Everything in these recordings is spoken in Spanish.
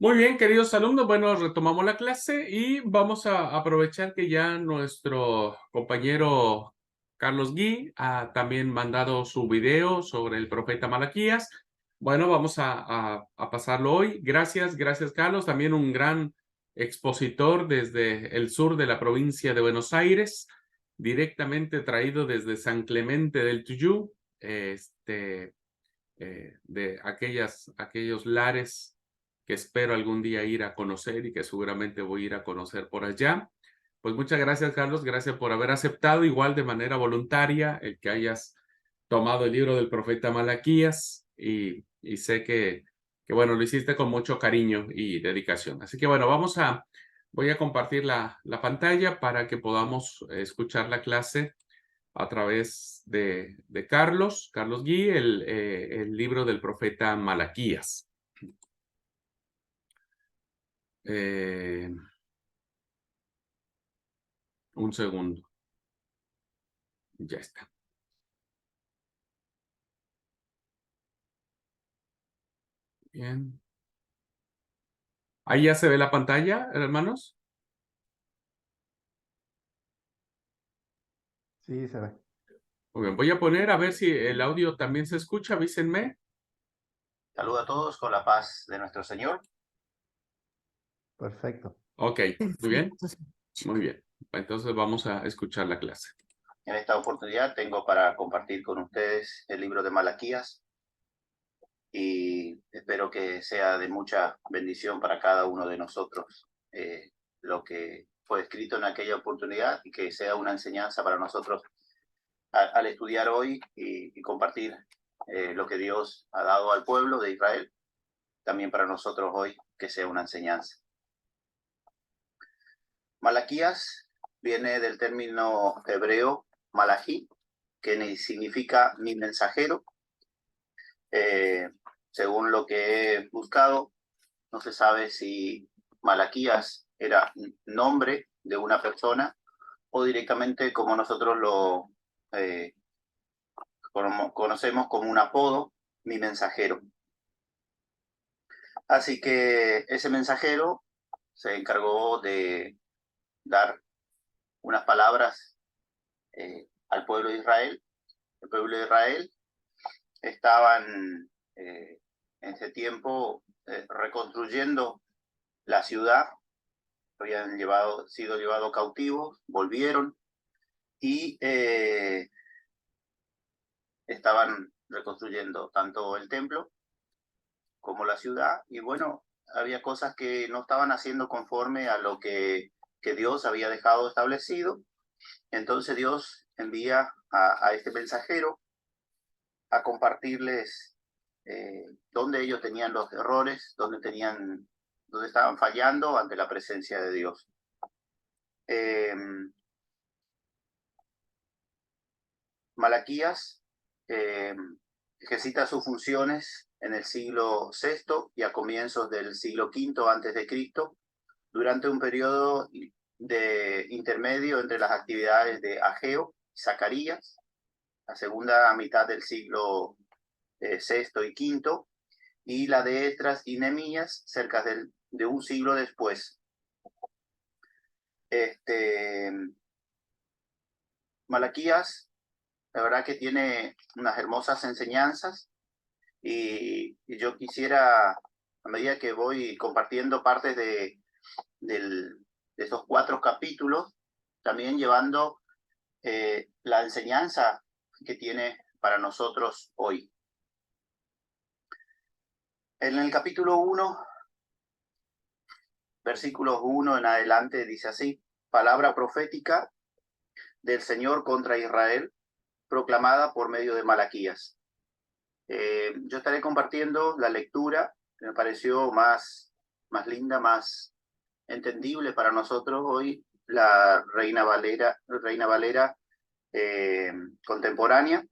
Muy bien, queridos alumnos, bueno, retomamos la clase y vamos a aprovechar que ya nuestro compañero Carlos Gui ha también mandado su video sobre el profeta Malaquías. Bueno, vamos a pasarlo hoy. Gracias Carlos, también un gran expositor desde el sur de la provincia de Buenos Aires, directamente traído desde San Clemente del Tuyú, de aquellos lares que espero algún día ir a conocer y que seguramente voy a ir a conocer por allá. Pues muchas gracias, Carlos. Gracias por haber aceptado igual de manera voluntaria el que hayas tomado el libro del profeta Malaquías y sé que, bueno, lo hiciste con mucho cariño y dedicación. Así que, bueno, voy a compartir la pantalla para que podamos escuchar la clase a través de Carlos Gui, el libro del profeta Malaquías. Eh, un segundo, ya está. Bien. Ahí ya se ve la pantalla, hermanos. Sí, se ve. Muy bien, voy a poner a ver si el audio también se escucha, avísenme. Saludo a todos con la paz de nuestro Señor. Perfecto. Ok, muy bien, muy bien. Entonces vamos a escuchar la clase. En esta oportunidad tengo para compartir con ustedes el libro de Malaquías y espero que sea de mucha bendición para cada uno de nosotros lo que fue escrito en aquella oportunidad y que sea una enseñanza para nosotros al estudiar hoy y compartir lo que Dios ha dado al pueblo de Israel, también para nosotros hoy que sea una enseñanza. Malaquías viene del término hebreo malají, que significa mi mensajero. Según lo que he buscado, no se sabe si Malaquías era nombre de una persona o directamente como nosotros lo conocemos como un apodo, mi mensajero. Así que ese mensajero se encargó de dar unas palabras al pueblo de Israel. El pueblo de Israel estaban en ese tiempo reconstruyendo la ciudad, habían sido llevados cautivos, volvieron y estaban reconstruyendo tanto el templo como la ciudad, y bueno, había cosas que no estaban haciendo conforme a lo que Dios había dejado establecido. Entonces Dios envía a este mensajero a compartirles dónde ellos tenían los errores, dónde estaban fallando ante la presencia de Dios. Malaquías ejercita sus funciones en el siglo VI y a comienzos del siglo V antes de Cristo, durante un periodo de intermedio entre las actividades de Ageo y Zacarías, la segunda mitad del siglo VI y V, y la de Esdras y Nehemías cerca de un siglo después. Malaquías, la verdad que tiene unas hermosas enseñanzas y yo quisiera, a medida que voy compartiendo partes de estos 4 capítulos, también llevando la enseñanza que tiene para nosotros hoy. En el capítulo 1, versículos 1 en adelante, dice así: palabra profética del Señor contra Israel, proclamada por medio de Malaquías. Yo estaré compartiendo la lectura, que me pareció más linda, más entendible para nosotros hoy, la Reina Valera contemporánea.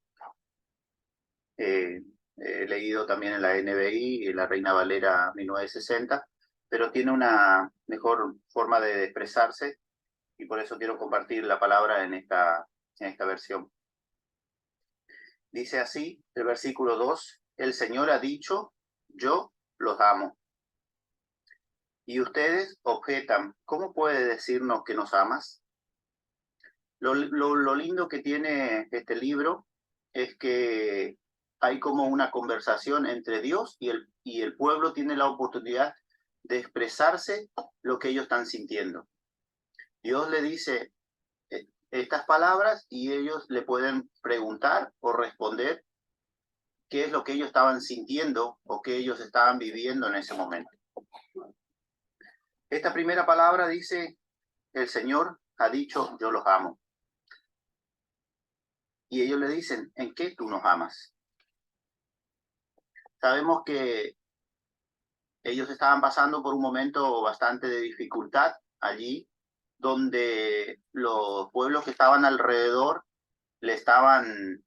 He leído también en la NBI la Reina Valera 1960, pero tiene una mejor forma de expresarse y por eso quiero compartir la palabra en esta versión. Dice así el versículo 2: el Señor ha dicho, yo los amo. Y ustedes objetan, ¿cómo puede decirnos que nos amas? Lo lindo que tiene este libro es que hay como una conversación entre Dios y el pueblo tiene la oportunidad de expresarse lo que ellos están sintiendo. Dios le dice estas palabras y ellos le pueden preguntar o responder qué es lo que ellos estaban sintiendo o qué ellos estaban viviendo en ese momento. Esta primera palabra dice, el Señor ha dicho, yo los amo. Y ellos le dicen, ¿en qué tú nos amas? Sabemos que ellos estaban pasando por un momento bastante de dificultad allí, donde los pueblos que estaban alrededor le estaban,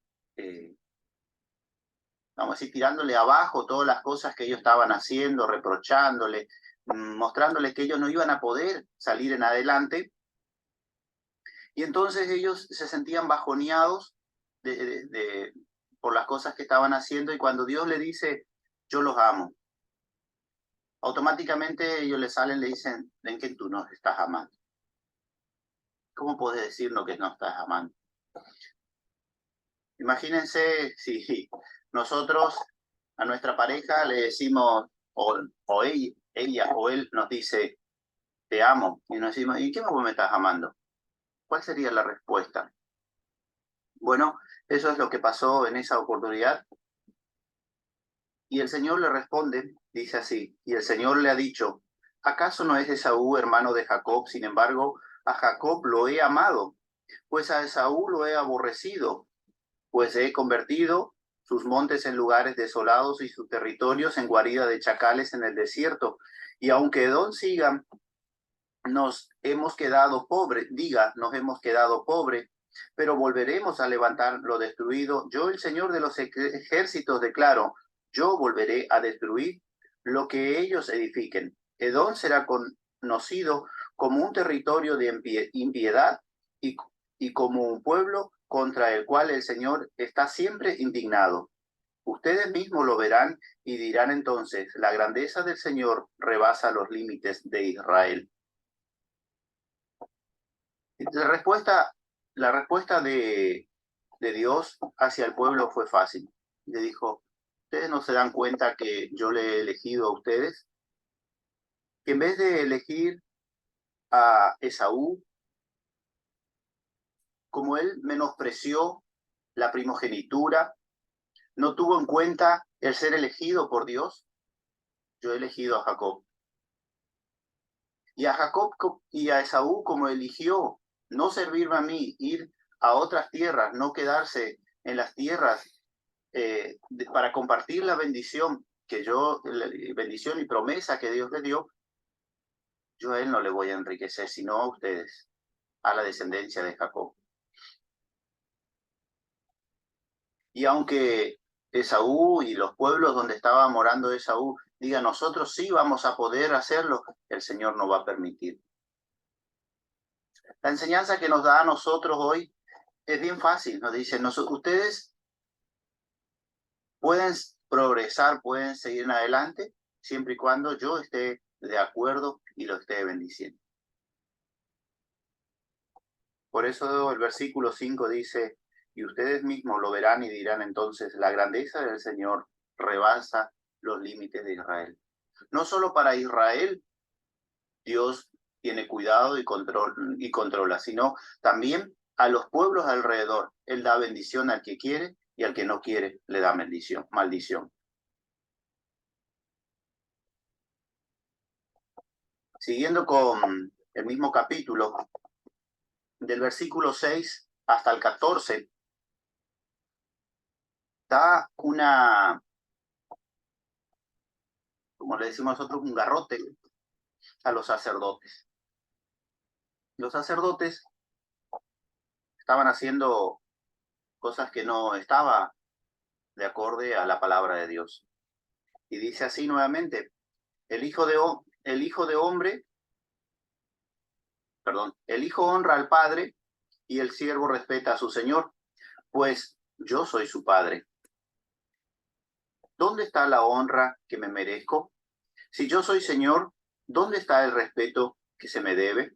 vamos a decir, tirándole abajo todas las cosas que ellos estaban haciendo, reprochándole, mostrándole que ellos no iban a poder salir en adelante. Y entonces ellos se sentían bajoneados por las cosas que estaban haciendo y cuando Dios le dice, yo los amo, automáticamente ellos le salen, le dicen, ¿en qué tú nos estás amando? ¿Cómo puedes decirnos que no estás amando? Imagínense si nosotros a nuestra pareja le decimos, o ella o él nos dice, te amo, y nos decimos, ¿y qué me estás amando? ¿Cuál sería la respuesta? Bueno, eso es lo que pasó en esa oportunidad. Y el Señor le responde, dice así, y el Señor le ha dicho, ¿acaso no es Esaú hermano de Jacob? Sin embargo, a Jacob lo he amado, pues a Esaú lo he aborrecido, pues he convertido sus montes en lugares desolados y sus territorios en guarida de chacales en el desierto. Y aunque Edom siga, nos hemos quedado pobres, diga, nos hemos quedado pobres, pero volveremos a levantar lo destruido. Yo, el Señor de los ejércitos, declaro, yo volveré a destruir lo que ellos edifiquen. Edom será conocido como un territorio de impiedad y como un pueblo contra el cual el Señor está siempre indignado. Ustedes mismos lo verán y dirán entonces, la grandeza del Señor rebasa los límites de Israel. La respuesta de Dios hacia el pueblo fue fácil. Le dijo, ¿ustedes no se dan cuenta que yo le he elegido a ustedes? Que en vez de elegir a Esaú, como él menospreció la primogenitura, no tuvo en cuenta el ser elegido por Dios, yo he elegido a Jacob. Y a Jacob y a Esaú, como eligió no servirme a mí, ir a otras tierras, no quedarse en las tierras para compartir la bendición bendición y promesa que Dios le dio, yo a él no le voy a enriquecer, sino a ustedes, a la descendencia de Jacob. Y aunque Esaú y los pueblos donde estaba morando Esaú digan, nosotros sí vamos a poder hacerlo, el Señor no va a permitir. La enseñanza que nos da a nosotros hoy es bien fácil. Nos dicen, ustedes pueden progresar, pueden seguir en adelante, siempre y cuando yo esté de acuerdo y lo esté bendiciendo. Por eso el versículo 5 dice, y ustedes mismos lo verán y dirán entonces, la grandeza del Señor rebasa los límites de Israel. No solo para Israel Dios tiene cuidado y controla, sino también a los pueblos alrededor. Él da bendición al que quiere y al que no quiere le da maldición. Siguiendo con el mismo capítulo, del versículo 6 hasta el 14, da como le decimos nosotros, un garrote a los sacerdotes. Los sacerdotes estaban haciendo cosas que no estaban de acorde a la palabra de Dios. Y dice así nuevamente, el hijo honra al padre y el siervo respeta a su señor, pues yo soy su padre. ¿Dónde está la honra que me merezco? Si yo soy señor, ¿Dónde está el respeto que se me debe?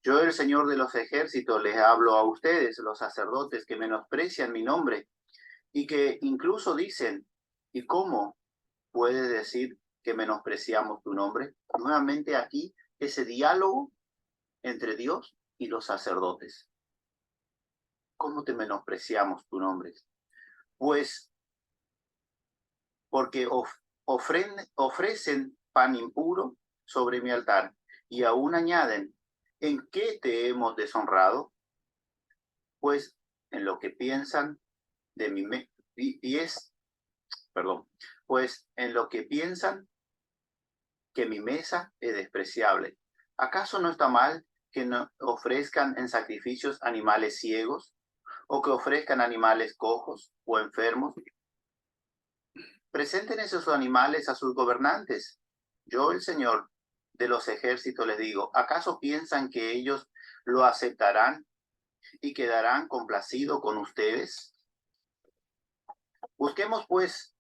Yo, el Señor de los ejércitos, les hablo a ustedes, los sacerdotes, que menosprecian mi nombre y que incluso dicen, ¿y cómo puede decir que menospreciamos tu nombre? Nuevamente aquí, ese diálogo entre Dios y los sacerdotes. ¿Cómo te menospreciamos tu nombre? Pues porque ofrecen pan impuro sobre mi altar y aún añaden, ¿en qué te hemos deshonrado? Pues en lo que piensan de mi pues en lo que piensan que mi mesa es despreciable. ¿Acaso no está mal que no ofrezcan en sacrificios animales ciegos o que ofrezcan animales cojos o enfermos? Presenten esos animales a sus gobernantes. Yo, el Señor de los ejércitos, les digo, ¿acaso piensan que ellos lo aceptarán y quedarán complacidos con ustedes? Busquemos, pues,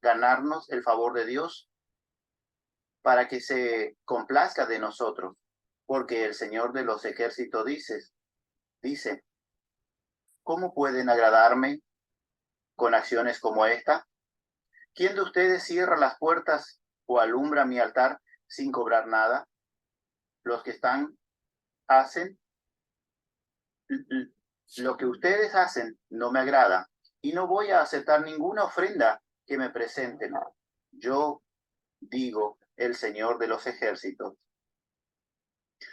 ganarnos el favor de Dios para que se complazca de nosotros, porque el Señor de los ejércitos dice, ¿cómo pueden agradarme con acciones como esta? ¿Quién de ustedes cierra las puertas o alumbra mi altar sin cobrar nada? Los que hacen lo que ustedes hacen no me agrada y no voy a aceptar ninguna ofrenda que me presenten. Yo digo, el Señor de los ejércitos.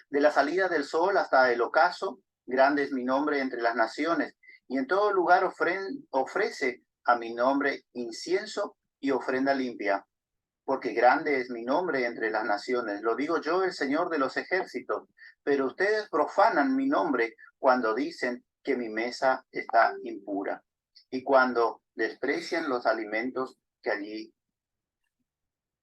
De la salida del sol hasta el ocaso, grande es mi nombre entre las naciones, y en todo lugar ofrece a mi nombre incienso y ofrenda limpia, porque grande es mi nombre entre las naciones. Lo digo yo, el Señor de los ejércitos, pero ustedes profanan mi nombre cuando dicen que mi mesa está impura y cuando desprecian los alimentos que allí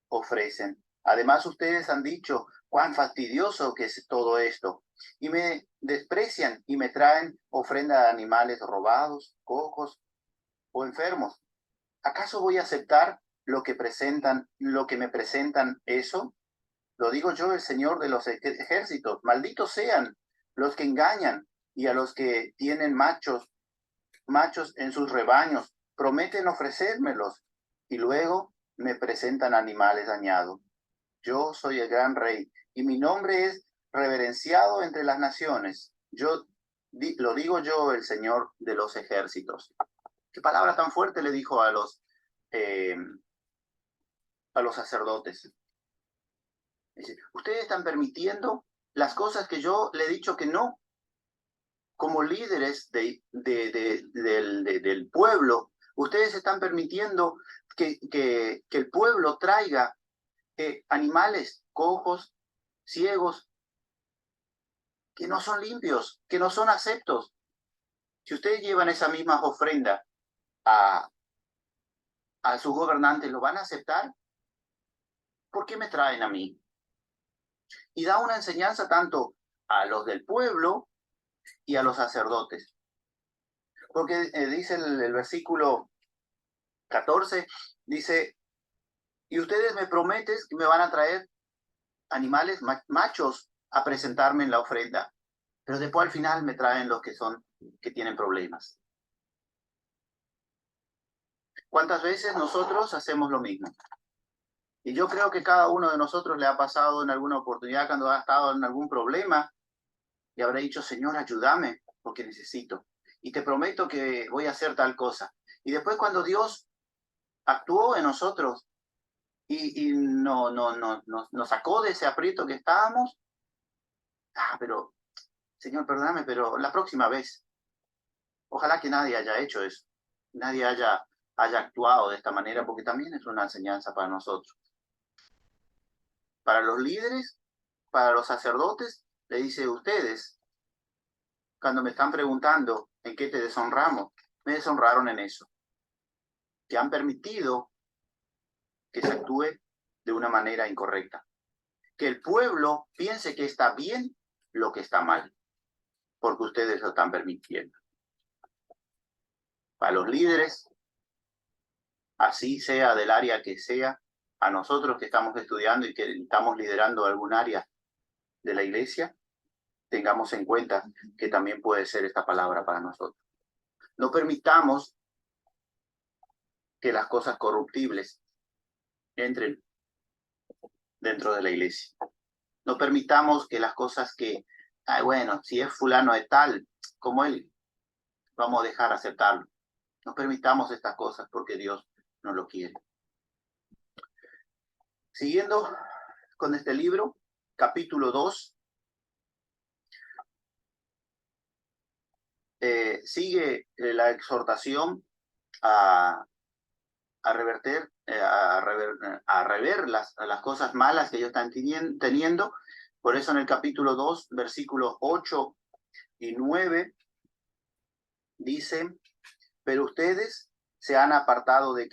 ofrecen. Además, ustedes han dicho cuán fastidioso que es todo esto y me desprecian y me traen ofrenda de animales robados, cojos o enfermos. ¿Acaso voy a aceptar lo que me presentan eso? Lo digo yo, el Señor de los ejércitos. Malditos sean los que engañan y a los que tienen machos en sus rebaños, prometen ofrecérmelos y luego me presentan animales dañados. Yo soy el gran rey y mi nombre es reverenciado entre las naciones. Lo digo yo, el Señor de los ejércitos. ¿Qué palabra tan fuerte le dijo eh, a los sacerdotes? Dice, ustedes están permitiendo las cosas que yo le he dicho que no. Como líderes del pueblo, ustedes están permitiendo que el pueblo traiga animales cojos, ciegos, que no son limpios, que no son aceptos. Si ustedes llevan esa misma ofrenda a sus gobernantes, ¿lo van a aceptar? ¿Por qué me traen a mí? Y da una enseñanza tanto a los del pueblo y a los sacerdotes. Porque dice el versículo 14, dice, y ustedes me prometen que me van a traer animales machos a presentarme en la ofrenda, pero después al final me traen los que tienen problemas. ¿Cuántas veces nosotros hacemos lo mismo? Y yo creo que cada uno de nosotros le ha pasado en alguna oportunidad cuando ha estado en algún problema y habrá dicho, Señor, ayúdame porque necesito. Y te prometo que voy a hacer tal cosa. Y después cuando Dios actuó en nosotros y nos sacó de ese aprieto que estábamos, pero Señor, perdóname, pero la próxima vez, ojalá que nadie haya hecho eso, nadie haya actuado de esta manera, porque también es una enseñanza para nosotros. Para los líderes, para los sacerdotes, le dice ustedes, cuando me están preguntando en qué te deshonramos, me deshonraron en eso, que han permitido que se actúe de una manera incorrecta, que el pueblo piense que está bien lo que está mal, porque ustedes lo están permitiendo. Para los líderes, así sea del área que sea, a nosotros que estamos estudiando y que estamos liderando algún área de la iglesia, tengamos en cuenta que también puede ser esta palabra para nosotros. No permitamos que las cosas corruptibles entren dentro de la iglesia. No permitamos que las cosas que, ay, bueno, si es fulano de tal, como él, vamos a dejar aceptarlo. No permitamos estas cosas porque Dios no lo quiere. Siguiendo con este libro, capítulo 2, sigue la exhortación a reverter, a rever las cosas malas que ellos están teniendo. Por eso en el capítulo 2, versículos 8 y 9, dice, pero ustedes se han apartado de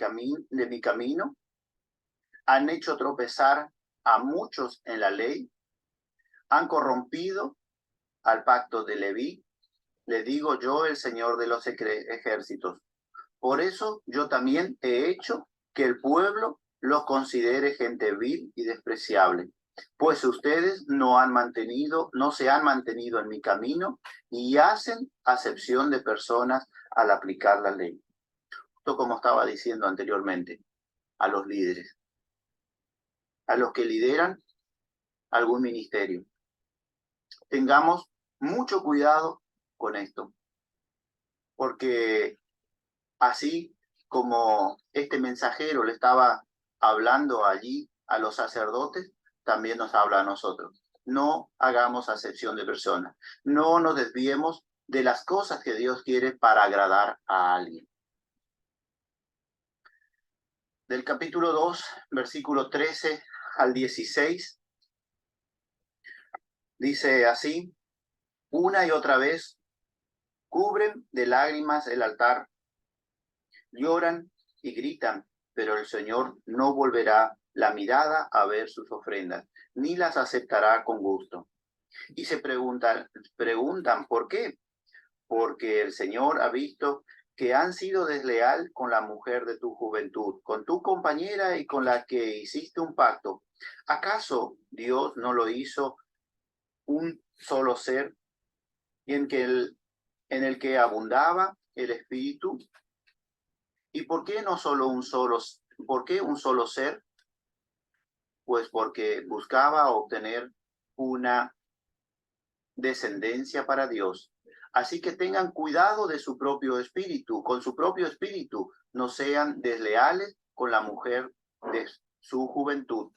mi camino, han hecho tropezar a muchos en la ley, han corrompido al pacto de Leví, le digo yo, el Señor de los ejércitos. Por eso yo también he hecho que el pueblo los considere gente vil y despreciable, pues ustedes no se han mantenido en mi camino y hacen acepción de personas al aplicar la ley. Esto como estaba diciendo anteriormente, a los líderes, a los que lideran algún ministerio. Tengamos mucho cuidado con esto, porque así como este mensajero le estaba hablando allí a los sacerdotes, también nos habla a nosotros. No hagamos acepción de personas. No nos desviemos de las cosas que Dios quiere para agradar a alguien. Del capítulo 2, versículo 13 al 16, dice así, una y otra vez, cubren de lágrimas el altar, lloran y gritan, pero el Señor no volverá la mirada a ver sus ofrendas, ni las aceptará con gusto. Y se preguntan ¿por qué? Porque el Señor ha visto que han sido desleal con la mujer de tu juventud, con tu compañera y con la que hiciste un pacto. ¿Acaso Dios no lo hizo un solo ser y en el que abundaba el espíritu? ¿Y por qué por qué un solo ser? Pues porque buscaba obtener una descendencia para Dios. Así que tengan cuidado de su propio espíritu, con su propio espíritu, no sean desleales con la mujer de su juventud.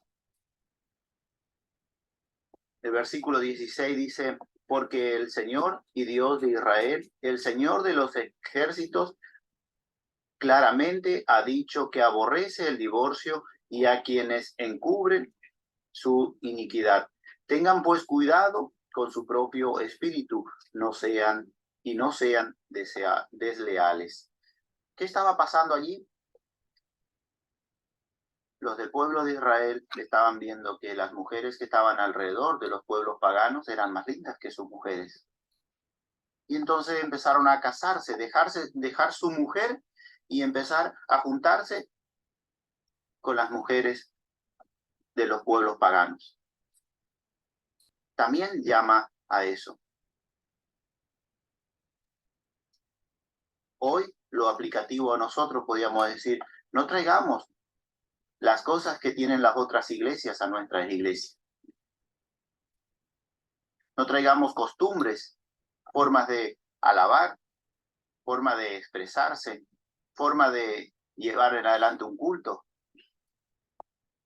El versículo 16 dice, porque el Señor y Dios de Israel, el Señor de los ejércitos, claramente ha dicho que aborrece el divorcio y a quienes encubren su iniquidad. Tengan pues cuidado con su propio espíritu, no sean desleales. ¿Qué estaba pasando allí? Los del pueblo de Israel estaban viendo que las mujeres que estaban alrededor de los pueblos paganos eran más lindas que sus mujeres. Y entonces empezaron a casarse, dejar su mujer y empezar a juntarse con las mujeres de los pueblos paganos. También llama a eso. Hoy lo aplicativo a nosotros podríamos decir, no traigamos las cosas que tienen las otras iglesias a nuestras iglesias. No traigamos costumbres, formas de alabar, forma de expresarse, forma de llevar en adelante un culto.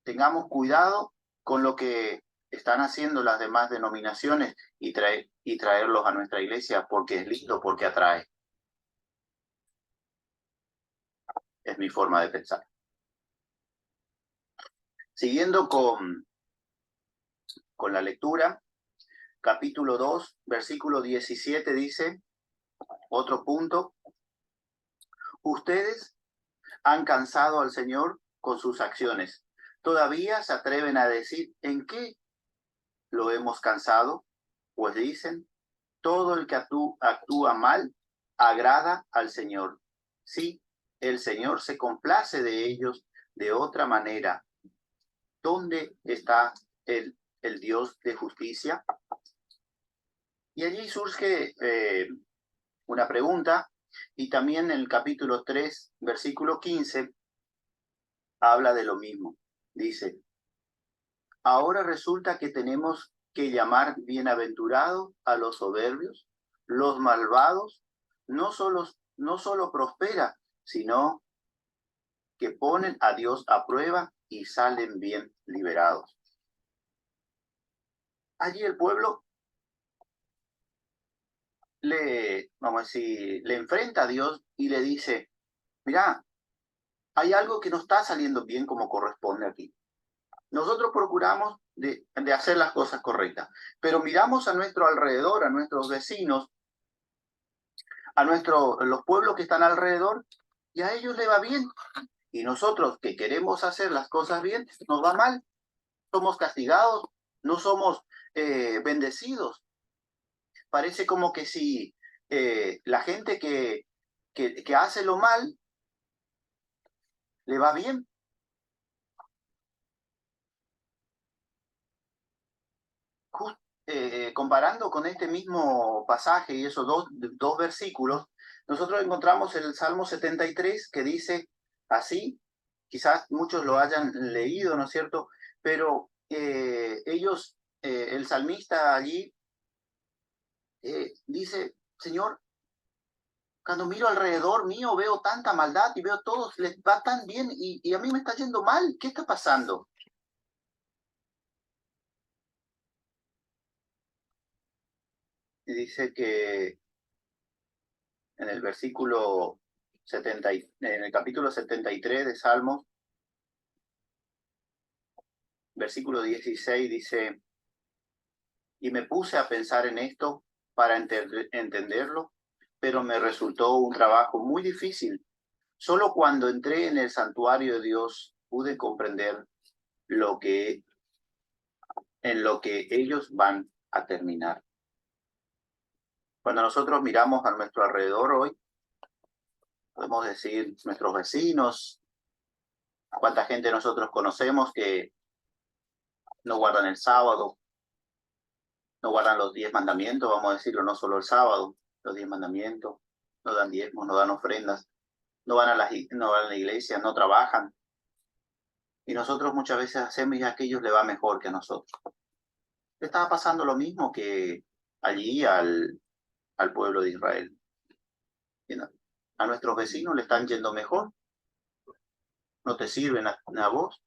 Tengamos cuidado con lo que están haciendo las demás denominaciones y traerlos a nuestra iglesia porque es lindo, porque atrae. Es mi forma de pensar. Siguiendo con la lectura, capítulo 2, versículo 17 dice, otro punto, ustedes han cansado al Señor con sus acciones. Todavía se atreven a decir, ¿en qué lo hemos cansado? Pues dicen, todo el que actúa mal agrada al Señor. Sí, el Señor se complace de ellos de otra manera. ¿dónde está el Dios de justicia? Y allí surge una pregunta, y también en el capítulo 3, versículo 15, habla de lo mismo. Dice, ahora resulta que tenemos que llamar bienaventurados a los soberbios, los malvados, no solo prospera, sino que ponen a Dios a prueba y salen bien liberados. Allí el pueblo vamos a decir, le enfrenta a Dios y le dice, mira, hay algo que no está saliendo bien como corresponde aquí. Nosotros procuramos de hacer las cosas correctas, pero miramos a nuestro alrededor, a nuestros vecinos, a los pueblos que están alrededor, y a ellos le va bien. Y nosotros que queremos hacer las cosas bien, nos va mal. Somos castigados, no somos bendecidos. Parece como que si la gente que hace lo mal, le va bien. Comparando con este mismo pasaje y esos dos versículos, nosotros encontramos el Salmo 73 que dice así, quizás muchos lo hayan leído, ¿no es cierto? Pero el salmista allí dice, Señor, cuando miro alrededor mío veo tanta maldad y veo todos les va tan bien y a mí me está yendo mal, ¿qué está pasando? Y dice que en el versículo en el capítulo 73 de Salmos, versículo 16 dice, y me puse a pensar en esto para entenderlo, pero me resultó un trabajo muy difícil. Solo cuando entré en el santuario de Dios pude comprender en lo que ellos van a terminar. Cuando nosotros miramos a nuestro alrededor hoy, podemos decir nuestros vecinos, cuánta gente nosotros conocemos que no guardan el sábado, no guardan los 10 mandamientos, vamos a decirlo, no solo el sábado, los 10 mandamientos, no dan diezmos, no dan ofrendas, no van a la iglesia, no trabajan. Y nosotros muchas veces hacemos y a aquellos le va mejor que a nosotros. Le estaba pasando lo mismo que allí al pueblo de Israel. A nuestros vecinos le están yendo mejor, no te sirven a vos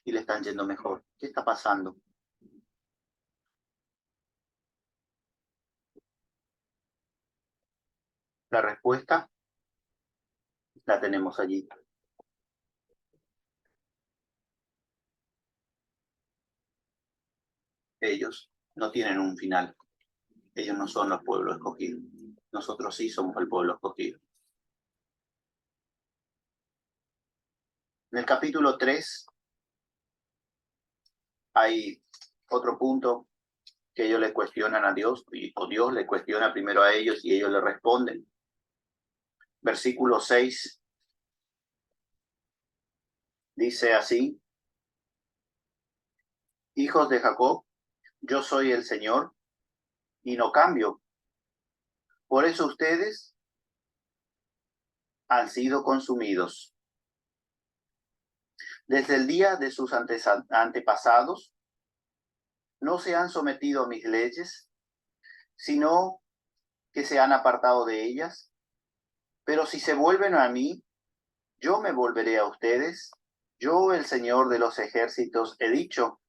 y le están yendo mejor. ¿Qué está pasando? La respuesta la tenemos allí. Ellos no tienen un final. Ellos no son los pueblos escogidos. Nosotros sí somos el pueblo escogido. En el capítulo 3 hay otro punto que ellos le cuestionan a Dios, o Dios le cuestiona primero a ellos y ellos le responden. Versículo 6 dice así, hijos de Jacob, yo soy el Señor y no cambio. Por eso ustedes han sido consumidos. Desde el día de sus antepasados, no se han sometido a mis leyes, sino que se han apartado de ellas. Pero si se vuelven a mí, yo me volveré a ustedes. Yo, el Señor de los ejércitos, he dicho.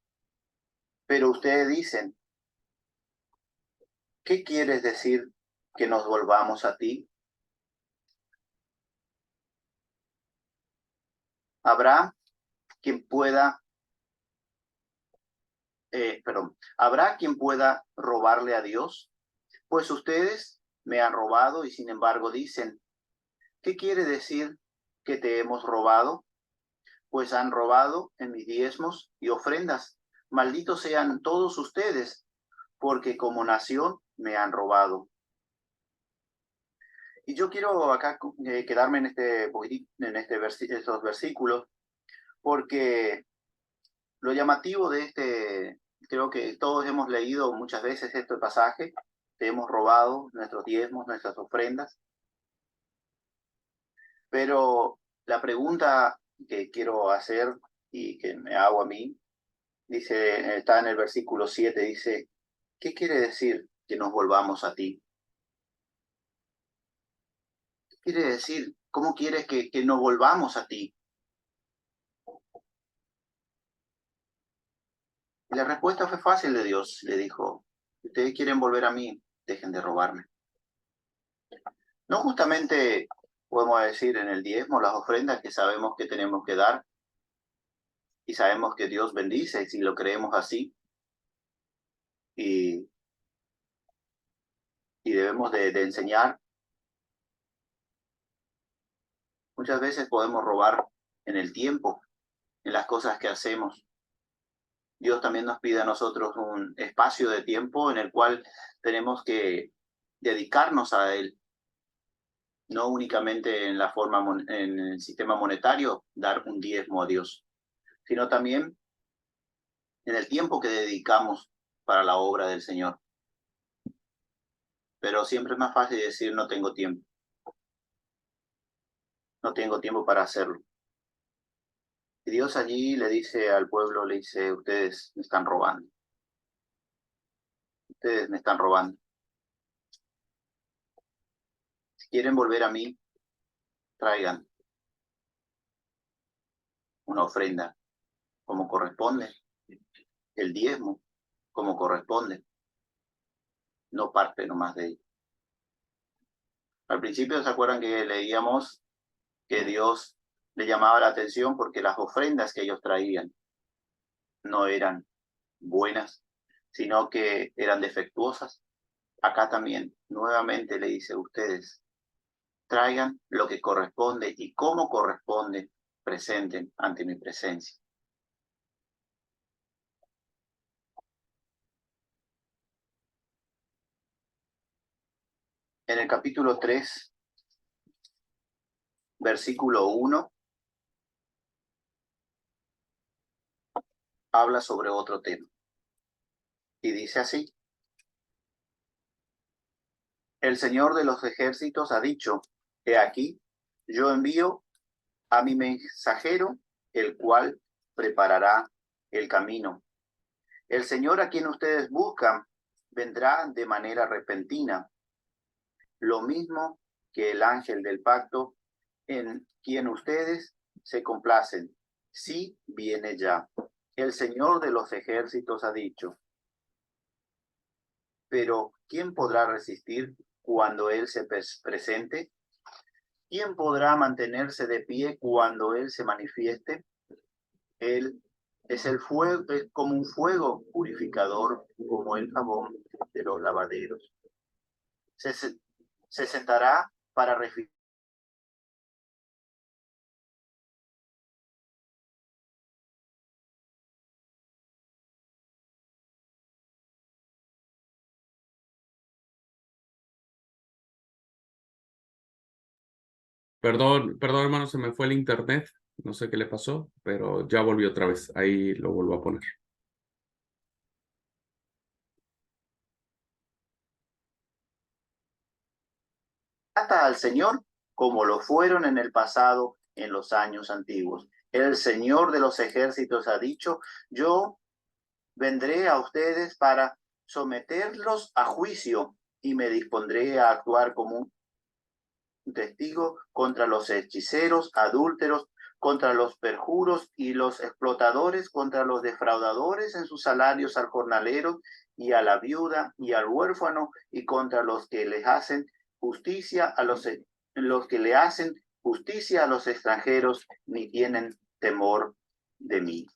Pero ustedes dicen, ¿qué quieres decir que nos volvamos a ti? ¿Habrá quien pueda, ¿habrá quien pueda robarle a Dios? Pues ustedes me han robado y sin embargo dicen, ¿qué quiere decir que te hemos robado? Pues han robado en mis diezmos y ofrendas. Malditos sean todos ustedes, porque como nación me han robado. Y yo quiero acá quedarme en estos versículos, porque Lo llamativo de creo que todos hemos leído muchas veces este pasaje, te hemos robado nuestros diezmos, nuestras ofrendas, pero la pregunta que quiero hacer y que me hago a mí, está en el versículo 7, dice, ¿qué quiere decir que nos volvamos a ti? ¿Qué quiere decir? ¿Cómo quieres que nos volvamos a ti? Y la respuesta fue fácil de Dios. Le dijo, si ustedes quieren volver a mí, dejen de robarme. No justamente podemos decir en el diezmo, las ofrendas que sabemos que tenemos que dar y sabemos que Dios bendice si lo creemos así y, y debemos de enseñar. Muchas veces podemos robar en el tiempo, en las cosas que hacemos. Dios también nos pide a nosotros un espacio de tiempo en el cual tenemos que dedicarnos a Él, no únicamente en en el sistema monetario, dar un diezmo a Dios, sino también en el tiempo que dedicamos para la obra del Señor. Pero siempre es más fácil decir no tengo tiempo, no tengo tiempo para hacerlo. Y Dios allí le dice al pueblo, le dice, ustedes me están robando, ustedes me están robando. Si quieren volver a mí, traigan una ofrenda como corresponde, el diezmo como corresponde, no parte nomás de ello. Al principio se acuerdan que leíamos que Dios le llamaba la atención porque las ofrendas que ellos traían no eran buenas, sino que eran defectuosas. Acá también, nuevamente le dice a ustedes, traigan lo que corresponde y como corresponde, presenten ante mi presencia. En el capítulo 3, versículo 1, habla sobre otro tema. Y dice así, el Señor de los ejércitos ha dicho, he aquí, yo envío a mi mensajero, el cual preparará el camino. El Señor a quien ustedes buscan vendrá de manera repentina, lo mismo que el ángel del pacto en quien ustedes se complacen. Sí viene ya. El Señor de los ejércitos ha dicho. Pero ¿quién podrá resistir cuando Él se presente? ¿Quién podrá mantenerse de pie cuando Él se manifieste? Él es el fuego, es como un fuego purificador, como el jabón de los lavaderos. Se sentará para refinar. Perdón, perdón, hermano, se me fue el internet. No sé qué le pasó, pero ya volvió otra vez. Ahí lo vuelvo a poner. Hasta al Señor como lo fueron en el pasado, en los años antiguos. El Señor de los ejércitos ha dicho, yo vendré a ustedes para someterlos a juicio y me dispondré a actuar como un testigo contra los hechiceros, adúlteros, contra los perjuros y los explotadores, contra los defraudadores en sus salarios al jornalero y a la viuda y al huérfano, y contra los que les hacen justicia a los que le hacen justicia a los extranjeros, ni tienen temor de mí.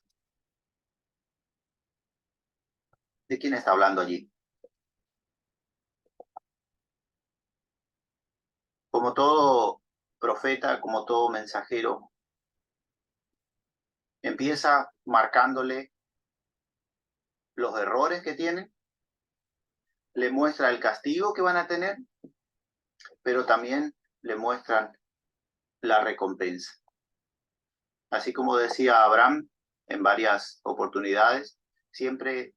¿De quién está hablando allí? Como todo profeta, como todo mensajero, empieza marcándole los errores que tienen, le muestra el castigo que van a tener, pero también le muestran la recompensa. Así como decía Abraham, en varias oportunidades. Siempre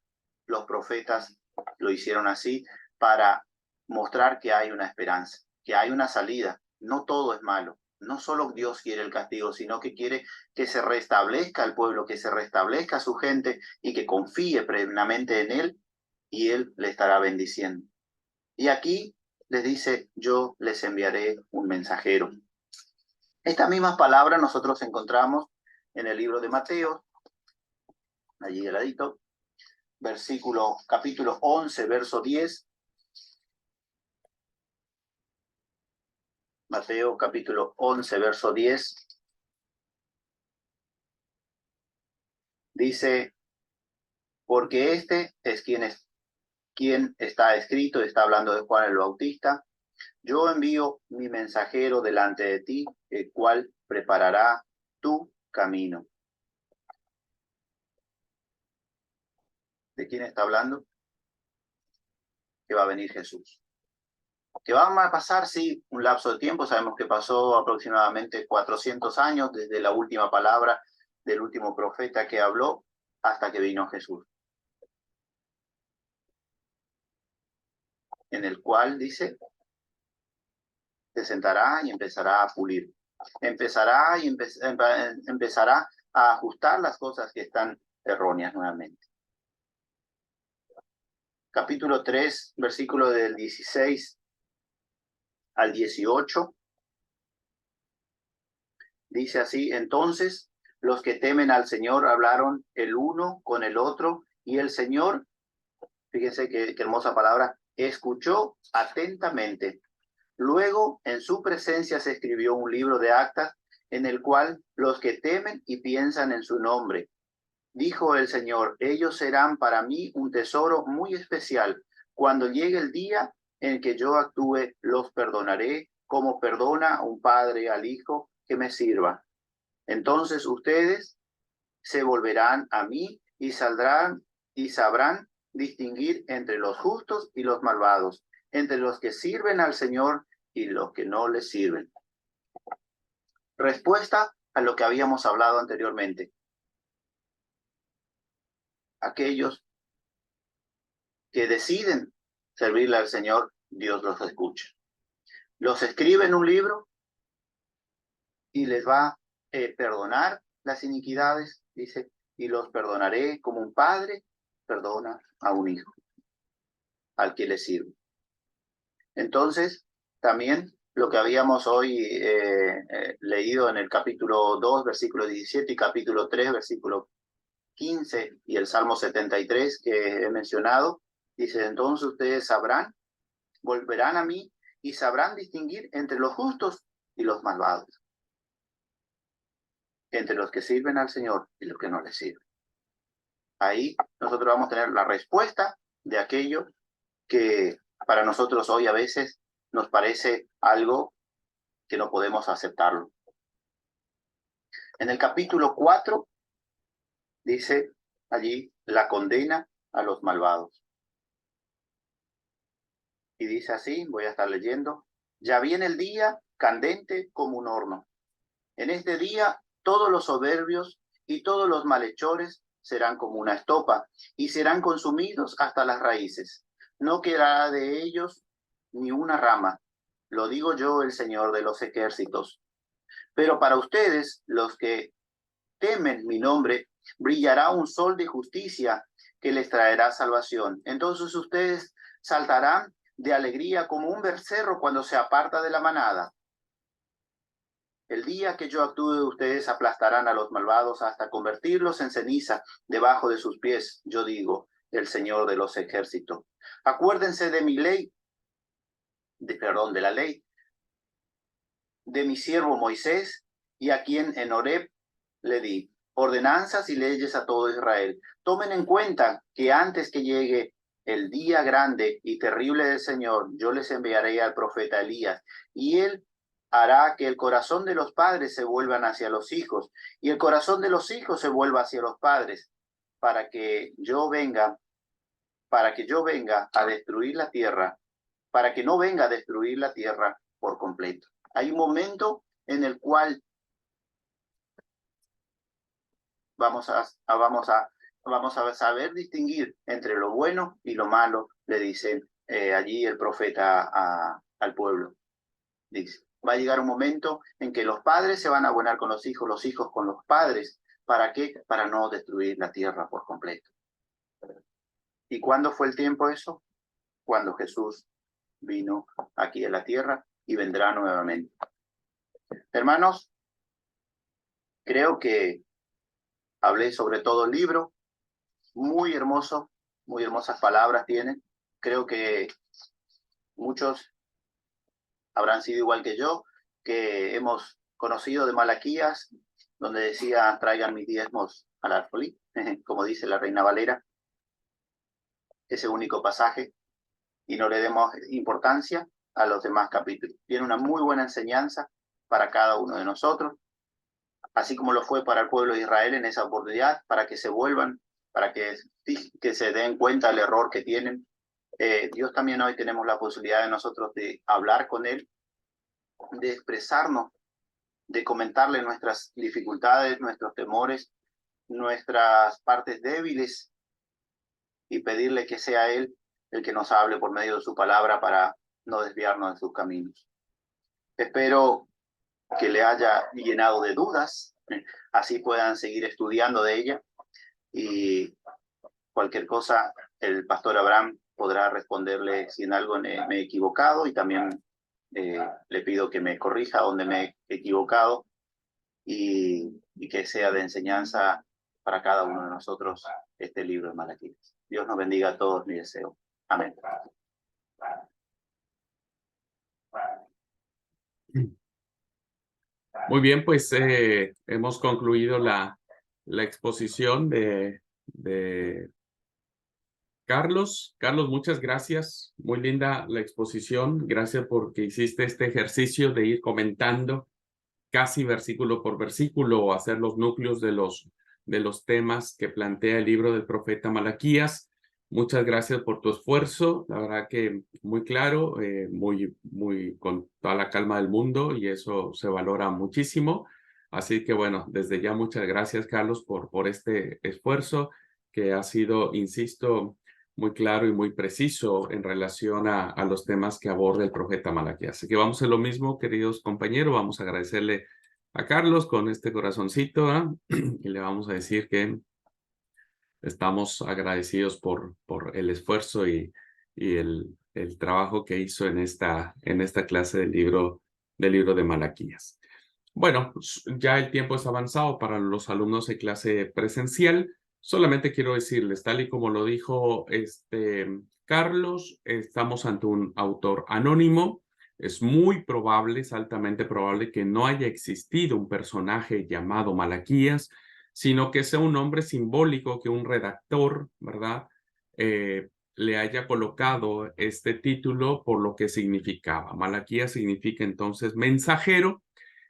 los profetas lo hicieron así para mostrar que hay una esperanza, que hay una salida. No todo es malo. No solo Dios quiere el castigo, sino que quiere que se restablezca el pueblo, que se restablezca su gente y que confíe plenamente en Él y Él le estará bendiciendo. Y aquí les dice, yo les enviaré un mensajero. Estas mismas palabras nosotros encontramos en el libro de Mateo, allí de ladito, capítulo 11, verso 10. Mateo capítulo 11, verso 10. Dice, porque este es quien está escrito, está hablando de Juan el Bautista. Yo envío mi mensajero delante de ti, el cual preparará tu camino. ¿De quién está hablando? Que va a venir Jesús. Que van a pasar, sí, un lapso de tiempo. Sabemos que pasó aproximadamente 400 años desde la última palabra del último profeta que habló hasta que vino Jesús. En el cual dice, se sentará y empezará a pulir. Empezará a ajustar las cosas que están erróneas nuevamente. Capítulo 3, versículo del 16 al 18. Dice así, entonces los que temen al Señor hablaron el uno con el otro y el Señor, fíjense qué hermosa palabra, escuchó atentamente. Luego, en su presencia se escribió un libro de actas en el cual los que temen y piensan en su nombre. Dijo el Señor, ellos serán para mí un tesoro muy especial. Cuando llegue el día en que yo actúe, los perdonaré como perdona un padre al hijo que me sirva. Entonces ustedes se volverán a mí y saldrán y sabrán distinguir entre los justos y los malvados, entre los que sirven al Señor y los que no le sirven. Respuesta a lo que habíamos hablado anteriormente. Aquellos que deciden servirle al Señor, Dios los escucha. Los escribe en un libro y les va a perdonar las iniquidades, dice, y los perdonaré como un padre perdona a un hijo, al que le sirve. Entonces, también lo que habíamos hoy leído en el capítulo 2, versículo 17, y capítulo 3, versículo 15, y el Salmo 73 que he mencionado, dice, entonces ustedes sabrán, volverán a mí y sabrán distinguir entre los justos y los malvados, entre los que sirven al Señor y los que no le sirven. Ahí nosotros vamos a tener la respuesta de aquello que para nosotros hoy a veces nos parece algo que no podemos aceptarlo. En el capítulo 4 dice allí la condena a los malvados. Y dice así, voy a estar leyendo, ya viene el día candente como un horno. En este día todos los soberbios y todos los malhechores serán como una estopa y serán consumidos hasta las raíces. No quedará de ellos ni una rama. Lo digo yo, el Señor de los ejércitos. Pero para ustedes, los que temen mi nombre, brillará un sol de justicia que les traerá salvación. Entonces ustedes saltarán de alegría como un becerro cuando se aparta de la manada. El día que yo actúe, ustedes aplastarán a los malvados hasta convertirlos en ceniza debajo de sus pies. Yo digo, el Señor de los ejércitos. Acuérdense de mi ley, de la ley de mi siervo Moisés, y a quien en Horeb le di ordenanzas y leyes a todo Israel. Tomen en cuenta que antes que llegue el día grande y terrible del Señor, yo les enviaré al profeta Elías, y él hará que el corazón de los padres se vuelvan hacia los hijos, y el corazón de los hijos se vuelva hacia los padres, para que yo venga a destruir la tierra, para que no venga a destruir la tierra por completo. Hay un momento en el cual vamos a saber distinguir entre lo bueno y lo malo, le dice allí el profeta al pueblo. Dice, va a llegar un momento en que los padres se van a abonar con los hijos con los padres. ¿Para qué? Para no destruir la tierra por completo. ¿Y cuándo fue el tiempo eso? Cuando Jesús vino aquí a la tierra y vendrá nuevamente. Hermanos, creo que hablé sobre todo el libro, muy hermoso, muy hermosas palabras tiene. Creo que muchos habrán sido igual que yo, que hemos conocido de Malaquías, donde decía, traigan mis diezmos al alfolí, como dice la Reina Valera, ese único pasaje, y no le demos importancia a los demás capítulos. Tiene una muy buena enseñanza para cada uno de nosotros, así como lo fue para el pueblo de Israel en esa oportunidad, para que se vuelvan, para que se den cuenta del error que tienen. Dios también hoy tenemos la posibilidad de nosotros de hablar con Él, de expresarnos, de comentarle nuestras dificultades, nuestros temores, nuestras partes débiles y pedirle que sea Él el que nos hable por medio de su palabra para no desviarnos de sus caminos. Espero que le haya llenado de dudas, así puedan seguir estudiando de ella y cualquier cosa el pastor Abraham podrá responderle si en algo me he equivocado y también le pido que me corrija donde me he equivocado y que sea de enseñanza para cada uno de nosotros este libro de Malaquías. Dios nos bendiga a todos, mi deseo. Amén. Muy bien, pues hemos concluido la exposición de Carlos. Carlos, muchas gracias. Muy linda la exposición. Gracias porque hiciste este ejercicio de ir comentando casi versículo por versículo o hacer los núcleos de los temas que plantea el libro del profeta Malaquías. Muchas gracias por tu esfuerzo. La verdad que muy claro, muy con toda la calma del mundo y eso se valora muchísimo. Así que bueno, desde ya muchas gracias, Carlos, por este esfuerzo que ha sido, insisto, muy claro y muy preciso en relación a los temas que aborda el profeta Malaquías. Así que vamos a hacer lo mismo, queridos compañeros, vamos a agradecerle a Carlos con este corazoncito, y le vamos a decir que estamos agradecidos por el esfuerzo y el trabajo que hizo en esta clase del libro de Malaquías. Bueno, ya el tiempo es avanzado para los alumnos de clase presencial. Solamente quiero decirles, tal y como lo dijo Carlos, estamos ante un autor anónimo. Es muy probable, es altamente probable que no haya existido un personaje llamado Malaquías, sino que sea un nombre simbólico que un redactor, ¿verdad?, le haya colocado este título por lo que significaba. Malaquías significa entonces mensajero,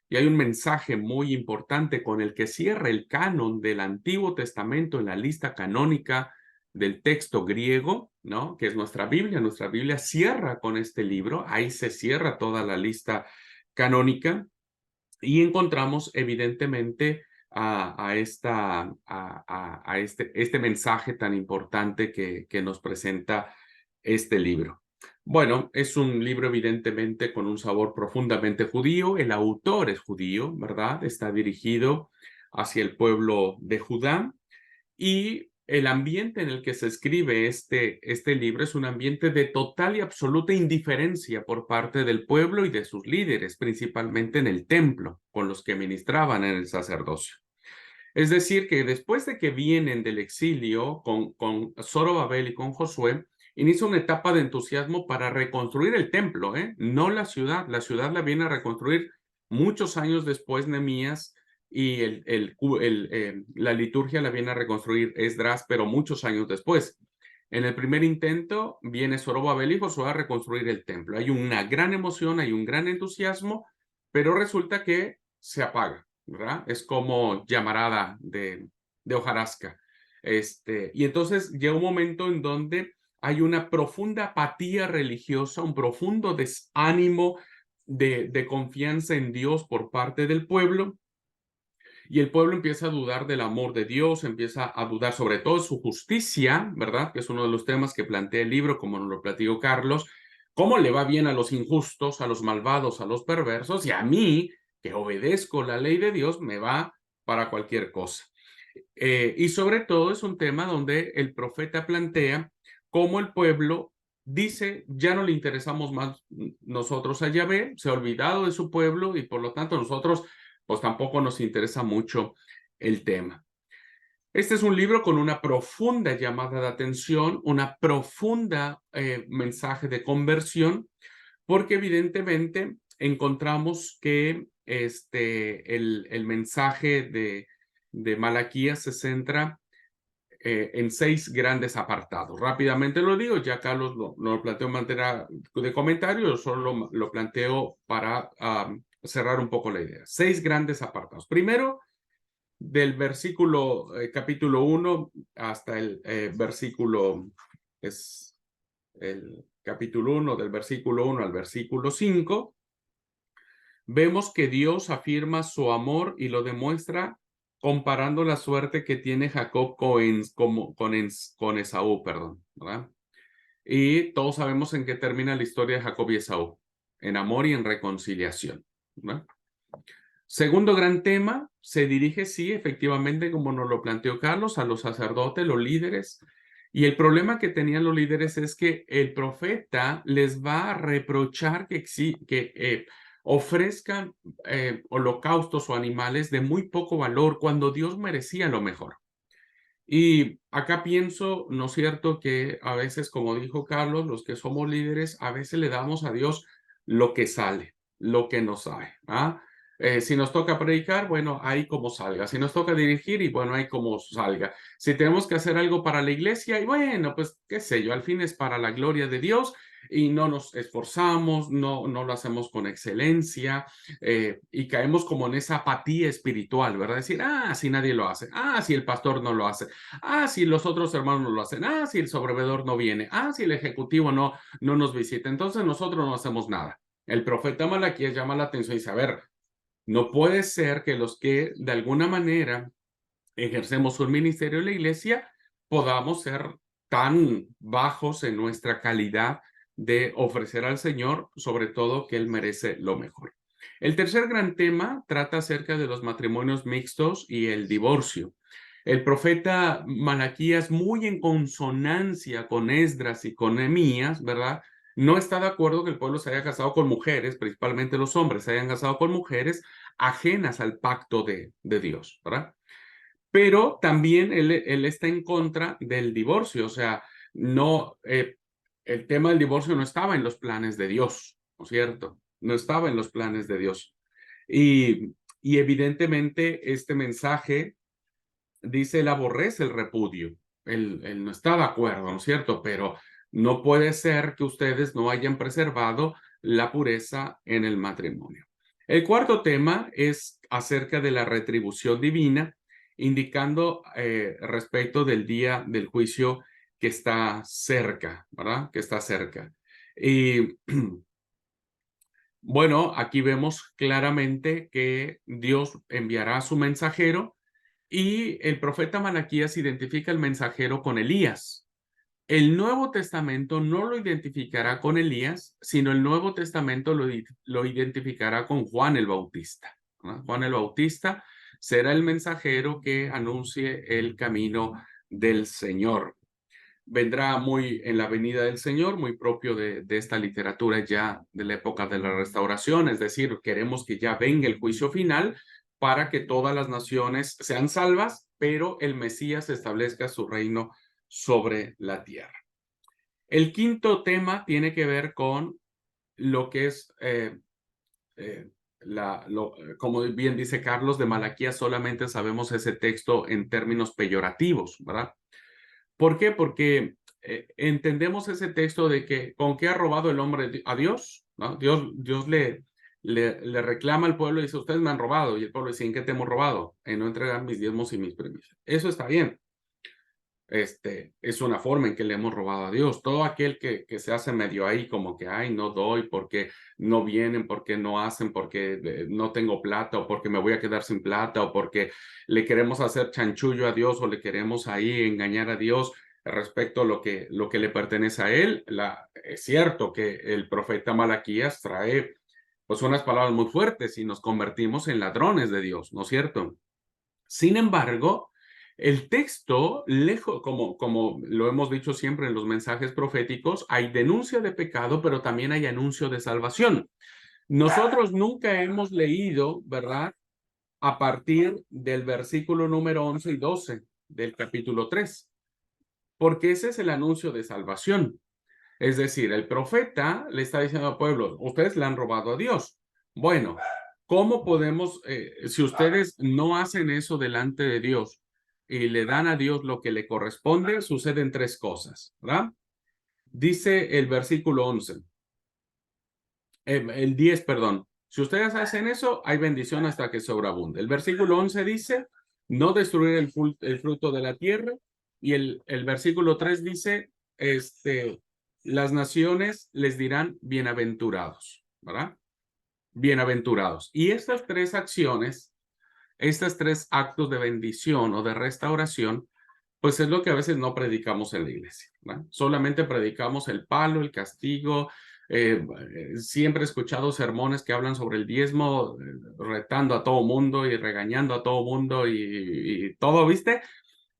y hay un mensaje muy importante con el que cierra el canon del Antiguo Testamento en la lista canónica del texto griego, ¿no?, que es nuestra Biblia. Nuestra Biblia cierra con este libro, ahí se cierra toda la lista canónica y encontramos evidentemente este mensaje tan importante que nos presenta este libro. Bueno, es un libro evidentemente con un sabor profundamente judío. El autor es judío, ¿verdad? Está dirigido hacia el pueblo de Judá y el ambiente en el que se escribe este libro es un ambiente de total y absoluta indiferencia por parte del pueblo y de sus líderes, principalmente en el templo, con los que ministraban en el sacerdocio. Es decir, que después de que vienen del exilio con Zorobabel y con Josué, inicia una etapa de entusiasmo para reconstruir el templo, no la ciudad. La ciudad la viene a reconstruir muchos años después Nehemías y la liturgia la viene a reconstruir Esdras, pero muchos años después. En el primer intento viene Zorobabel y Josué a reconstruir el templo. Hay una gran emoción, hay un gran entusiasmo, pero resulta que se apaga, ¿verdad? Es como llamarada de hojarasca. Y entonces llega un momento en donde hay una profunda apatía religiosa, un profundo desánimo de confianza en Dios por parte del pueblo. y el pueblo empieza a dudar del amor de Dios, empieza a dudar sobre todo su justicia, ¿verdad? Que es uno de los temas que plantea el libro, como nos lo platicó Carlos. ¿Cómo le va bien a los injustos, a los malvados, a los perversos? Y a mí, que obedezco la ley de Dios, me va para cualquier cosa. Y sobre todo es un tema donde el profeta plantea cómo el pueblo dice, ya no le interesamos más nosotros a Yahvé, se ha olvidado de su pueblo y por lo tanto nosotros pues tampoco nos interesa mucho el tema. Este es un libro con una profunda llamada de atención, una profunda mensaje de conversión, porque evidentemente encontramos que el mensaje de Malaquías se centra en 6 grandes apartados. Rápidamente lo digo, ya Carlos lo planteó en manera de comentario, yo solo lo planteo para cerrar un poco la idea. 6 grandes apartados. Primero, del versículo capítulo 1 hasta el versículo, es el capítulo 1, del versículo 1 al versículo 5, vemos que Dios afirma su amor y lo demuestra comparando la suerte que tiene Jacob con Esaú, perdón, ¿verdad? Y todos sabemos en qué termina la historia de Jacob y Esaú, en amor y en reconciliación, ¿verdad? Segundo gran tema, se dirige, sí, efectivamente, como nos lo planteó Carlos, a los sacerdotes, los líderes. Y el problema que tenían los líderes es que el profeta les va a reprochar que ofrezcan holocaustos o animales de muy poco valor cuando Dios merecía lo mejor. Y acá pienso, ¿no es cierto?, que a veces, como dijo Carlos, los que somos líderes, a veces le damos a Dios lo que sale, lo que nos sale. Si nos toca predicar, bueno, ahí como salga. Si nos toca dirigir, y bueno, ahí como salga. Si tenemos que hacer algo para la iglesia, y bueno, pues qué sé yo, al fin es para la gloria de Dios y no nos esforzamos, no lo hacemos con excelencia y caemos como en esa apatía espiritual, ¿verdad? Decir, si nadie lo hace, si el pastor no lo hace, si los otros hermanos no lo hacen, si el sobrevedor no viene, si el ejecutivo no nos visita, entonces nosotros no hacemos nada. El profeta Malaquías llama la atención y dice, a ver, no puede ser que los que de alguna manera ejercemos un ministerio en la iglesia podamos ser tan bajos en nuestra calidad de ofrecer al Señor, sobre todo que Él merece lo mejor. El tercer gran tema trata acerca de los matrimonios mixtos y el divorcio. El profeta Malaquías, muy en consonancia con Esdras y con Nehemías, ¿verdad? No está de acuerdo que el pueblo se haya casado con mujeres, principalmente los hombres se hayan casado con mujeres ajenas al pacto de Dios, ¿verdad? Pero también él está en contra del divorcio, o sea, no, el tema del divorcio no estaba en los planes de Dios, ¿no es cierto? No estaba en los planes de Dios. Y evidentemente este mensaje dice, él aborrece el repudio, él no está de acuerdo, ¿no es cierto? Pero no puede ser que ustedes no hayan preservado la pureza en el matrimonio. El cuarto tema es acerca de la retribución divina, indicando respecto del día del juicio que está cerca, ¿verdad? Que está cerca. Y bueno, aquí vemos claramente que Dios enviará a su mensajero y el profeta Malaquías identifica el mensajero con Elías. El Nuevo Testamento no lo identificará con Elías, sino el Nuevo Testamento lo identificará con Juan el Bautista, ¿no? Juan el Bautista será el mensajero que anuncie el camino del Señor. Vendrá muy en la venida del Señor, muy propio de esta literatura ya de la época de la Restauración, es decir, queremos que ya venga el juicio final para que todas las naciones sean salvas, pero el Mesías establezca su reino sobre la tierra. El quinto tema tiene que ver con lo que es, como bien dice Carlos, de Malaquías solamente sabemos ese texto en términos peyorativos, ¿verdad? ¿Por qué? Porque entendemos ese texto de que con qué ha robado el hombre a Dios, ¿no? Dios le reclama al pueblo y dice, ustedes me han robado. Y el pueblo dice, ¿en qué te hemos robado? En no entregar mis diezmos y mis primicias. Eso está bien. Es una forma en que le hemos robado a Dios. Todo aquel que se hace medio ahí como que, ay, no doy porque no vienen, porque no hacen, porque no tengo plata o porque me voy a quedar sin plata o porque le queremos hacer chanchullo a Dios o le queremos ahí engañar a Dios respecto a lo que le pertenece a él. Es cierto que el profeta Malaquías trae pues unas palabras muy fuertes y nos convertimos en ladrones de Dios, ¿no es cierto? Sin embargo, el texto, lejos, como lo hemos dicho siempre en los mensajes proféticos, hay denuncia de pecado, pero también hay anuncio de salvación. Nosotros nunca hemos leído, ¿verdad? A partir del versículo número 11 y 12 del capítulo 3, porque ese es el anuncio de salvación. Es decir, el profeta le está diciendo al pueblo, ustedes le han robado a Dios. Bueno, ¿cómo podemos, si ustedes no hacen eso delante de Dios y le dan a Dios lo que le corresponde, suceden tres cosas, ¿verdad? Dice el versículo 11, el 10, perdón. Si ustedes hacen eso, hay bendición hasta que sobreabunde. El versículo 11 dice, no destruir el fruto de la tierra. Y el versículo 3 dice, las naciones les dirán bienaventurados, ¿verdad? Bienaventurados. Y estas tres acciones, estos tres actos de bendición o de restauración, pues es lo que a veces no predicamos en la iglesia, ¿verdad? Solamente predicamos el palo, el castigo. Siempre he escuchado sermones que hablan sobre el diezmo, retando a todo mundo y regañando a todo mundo y todo, ¿viste?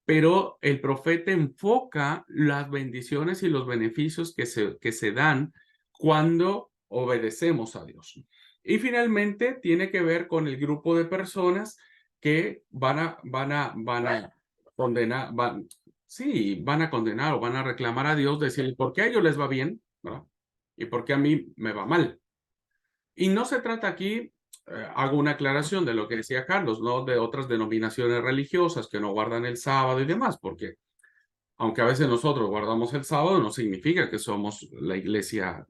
Pero el profeta enfoca las bendiciones y los beneficios que se dan cuando obedecemos a Dios. Y finalmente tiene que ver con el grupo de personas que van a condenar, van a condenar o van a reclamar a Dios, decirle, ¿por qué a ellos les va bien? ¿Verdad? ¿Y por qué a mí me va mal? Y no se trata aquí, hago una aclaración de lo que decía Carlos, no de otras denominaciones religiosas que no guardan el sábado y demás, porque aunque a veces nosotros guardamos el sábado, no significa que somos la iglesia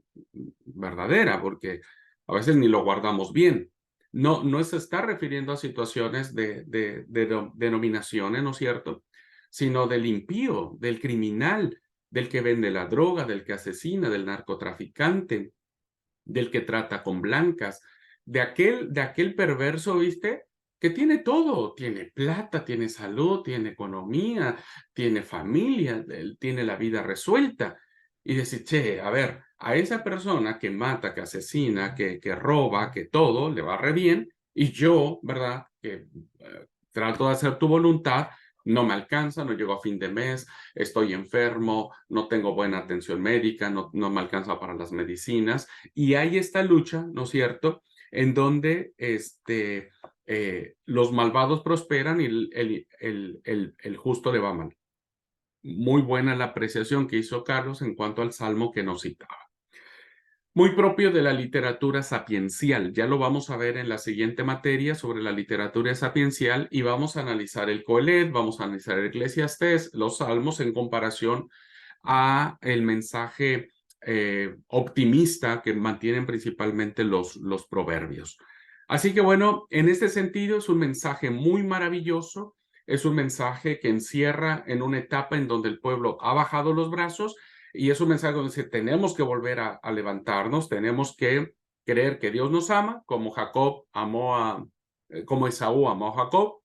verdadera, porque a veces ni lo guardamos bien. No se está refiriendo a situaciones de denominaciones, ¿no es cierto? Sino del impío, del criminal, del que vende la droga, del que asesina, del narcotraficante, del que trata con blancas, de aquel perverso, ¿viste? Que tiene todo, tiene plata, tiene salud, tiene economía, tiene familia, él tiene la vida resuelta. Y decir, che, a ver, a esa persona que mata, que asesina, que roba, que todo, le va re bien, y yo, ¿verdad? Que trato de hacer tu voluntad, no me alcanza, no llego a fin de mes, estoy enfermo, no tengo buena atención médica, no me alcanza para las medicinas. Y hay esta lucha, ¿no es cierto?, en donde los malvados prosperan y el justo le va mal. Muy buena la apreciación que hizo Carlos en cuanto al salmo que nos citaba. Muy propio de la literatura sapiencial. Ya lo vamos a ver en la siguiente materia sobre la literatura sapiencial y vamos a analizar el Coelet, vamos a analizar el Eclesiastés, los salmos en comparación a el mensaje optimista que mantienen principalmente los proverbios. Así que bueno, en este sentido es un mensaje muy maravilloso, es un mensaje que encierra en una etapa en donde el pueblo ha bajado los brazos y es un mensaje donde dice, tenemos que volver a levantarnos, tenemos que creer que Dios nos ama, como como Esaú amó a Jacob,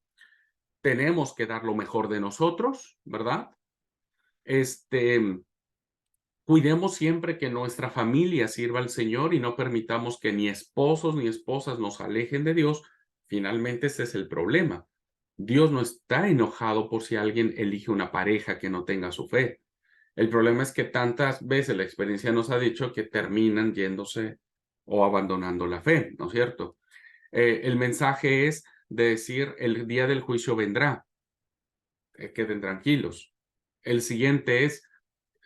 tenemos que dar lo mejor de nosotros, ¿verdad? Cuidemos siempre que nuestra familia sirva al Señor y no permitamos que ni esposos ni esposas nos alejen de Dios. Finalmente, ese es el problema. Dios no está enojado por si alguien elige una pareja que no tenga su fe. El problema es que tantas veces la experiencia nos ha dicho que terminan yéndose o abandonando la fe, ¿no es cierto? El mensaje es de decir, el día del juicio vendrá, queden tranquilos. El siguiente es,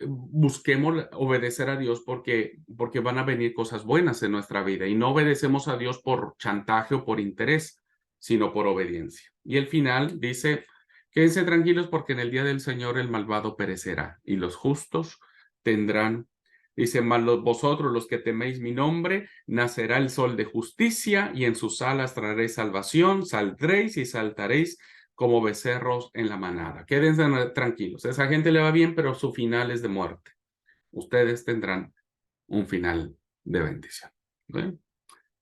busquemos obedecer a Dios porque van a venir cosas buenas en nuestra vida y no obedecemos a Dios por chantaje o por interés, sino por obediencia. Y el final dice, quédense tranquilos porque en el día del Señor el malvado perecerá y los justos tendrán, dice, mas vosotros los que teméis mi nombre, nacerá el sol de justicia y en sus alas traeréis salvación, saldréis y saltaréis como becerros en la manada. Quédense tranquilos. Esa gente le va bien, pero su final es de muerte. Ustedes tendrán un final de bendición. ¿Sí?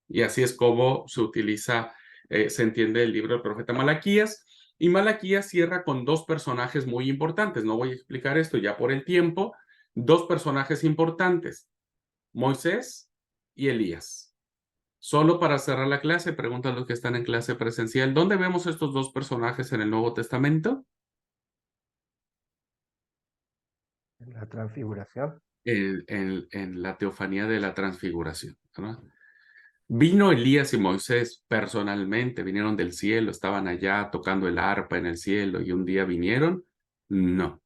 Y así es como se utiliza, se entiende el libro del profeta Malaquías. Y Malaquías cierra con dos personajes muy importantes. No voy a explicar esto ya por el tiempo. Dos personajes importantes, Moisés y Elías. Solo para cerrar la clase, preguntan los que están en clase presencial, ¿dónde vemos estos dos personajes en el Nuevo Testamento? La transfiguración. En la teofanía de la transfiguración, ¿verdad? ¿Vino Elías y Moisés personalmente? ¿Vinieron del cielo? ¿Estaban allá tocando el arpa en el cielo y un día vinieron? No.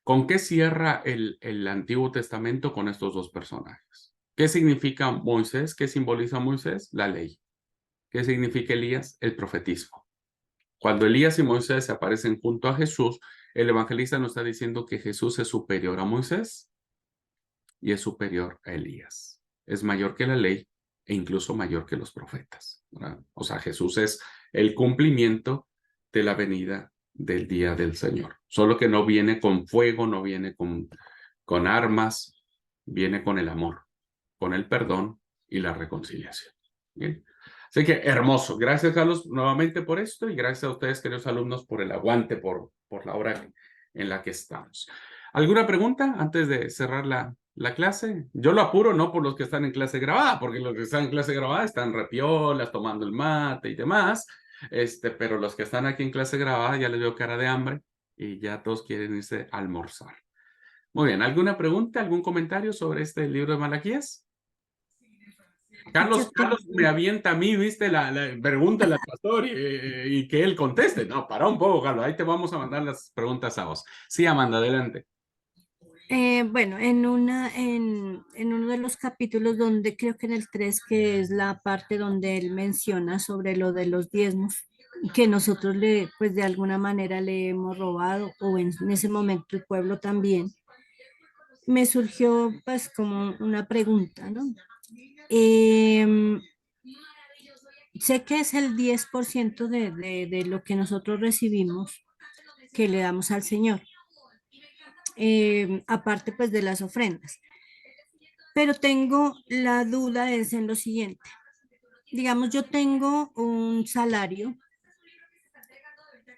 ¿Con qué cierra el Antiguo Testamento con estos dos personajes? ¿Qué significa Moisés? ¿Qué simboliza Moisés? La ley. ¿Qué significa Elías? El profetismo. Cuando Elías y Moisés se aparecen junto a Jesús, el evangelista nos está diciendo que Jesús es superior a Moisés y es superior a Elías. Es mayor que la ley e incluso mayor que los profetas, ¿verdad? O sea, Jesús es el cumplimiento de la venida del día del Señor. Solo que no viene con fuego, no viene con armas, viene con el amor, con el perdón y la reconciliación. ¿Bien? Así que hermoso. Gracias, Carlos, nuevamente por esto y gracias a ustedes, queridos alumnos, por el aguante, por la hora en la que estamos. ¿Alguna pregunta antes de cerrar la clase? Yo lo apuro no por los que están en clase grabada, porque los que están en clase grabada están repiolas, tomando el mate y demás, pero los que están aquí en clase grabada ya les veo cara de hambre y ya todos quieren irse a almorzar. Muy bien, ¿alguna pregunta, algún comentario sobre este libro de Malaquías? Carlos me avienta a mí, viste, pregúntale al pastor y que él conteste. No, para un poco, Carlos, ahí te vamos a mandar las preguntas a vos. Sí, Amanda, adelante. Bueno, en uno de los capítulos donde creo que en el 3 que es la parte donde él menciona sobre lo de los diezmos, que nosotros pues de alguna manera le hemos robado, o en ese momento el pueblo también, me surgió pues como una pregunta, ¿no? Em, Sé que es el 10% de lo que nosotros recibimos que le damos al Señor, aparte pues de las ofrendas. Pero tengo la duda es en lo siguiente. Digamos, yo tengo un salario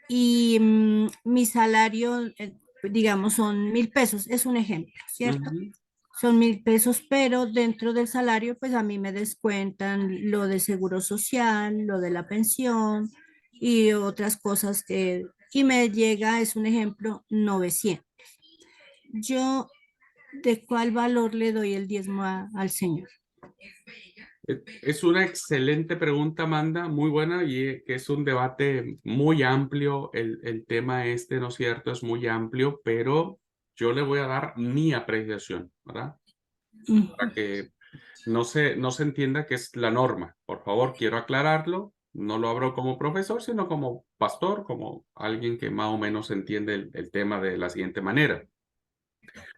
y mi salario, digamos, son 1.000 pesos, es un ejemplo, ¿cierto? Son 1.000 pesos, pero dentro del salario, pues a mí me descuentan lo de seguro social, lo de la pensión y otras cosas y me llega, es un ejemplo, 900. Yo, ¿de cuál valor le doy el diezmo al Señor? Es una excelente pregunta, Amanda, muy buena y que es un debate muy amplio. El tema ¿no es cierto? Es muy amplio, pero yo le voy a dar mi apreciación, ¿verdad? Para que no se entienda que es la norma. Por favor, quiero aclararlo. No lo hablo como profesor, sino como pastor, como alguien que más o menos entiende el tema de la siguiente manera.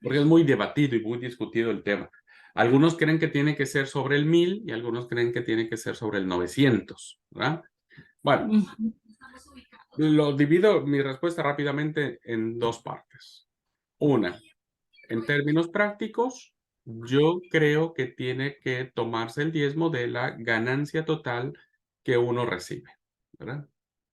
Porque es muy debatido y muy discutido el tema. Algunos creen que tiene que ser sobre el 1000 y algunos creen que tiene que ser sobre el 900, ¿verdad? Bueno, lo divido mi respuesta rápidamente en dos partes. Una, en términos prácticos, yo creo que tiene que tomarse el diezmo de la ganancia total que uno recibe, ¿verdad?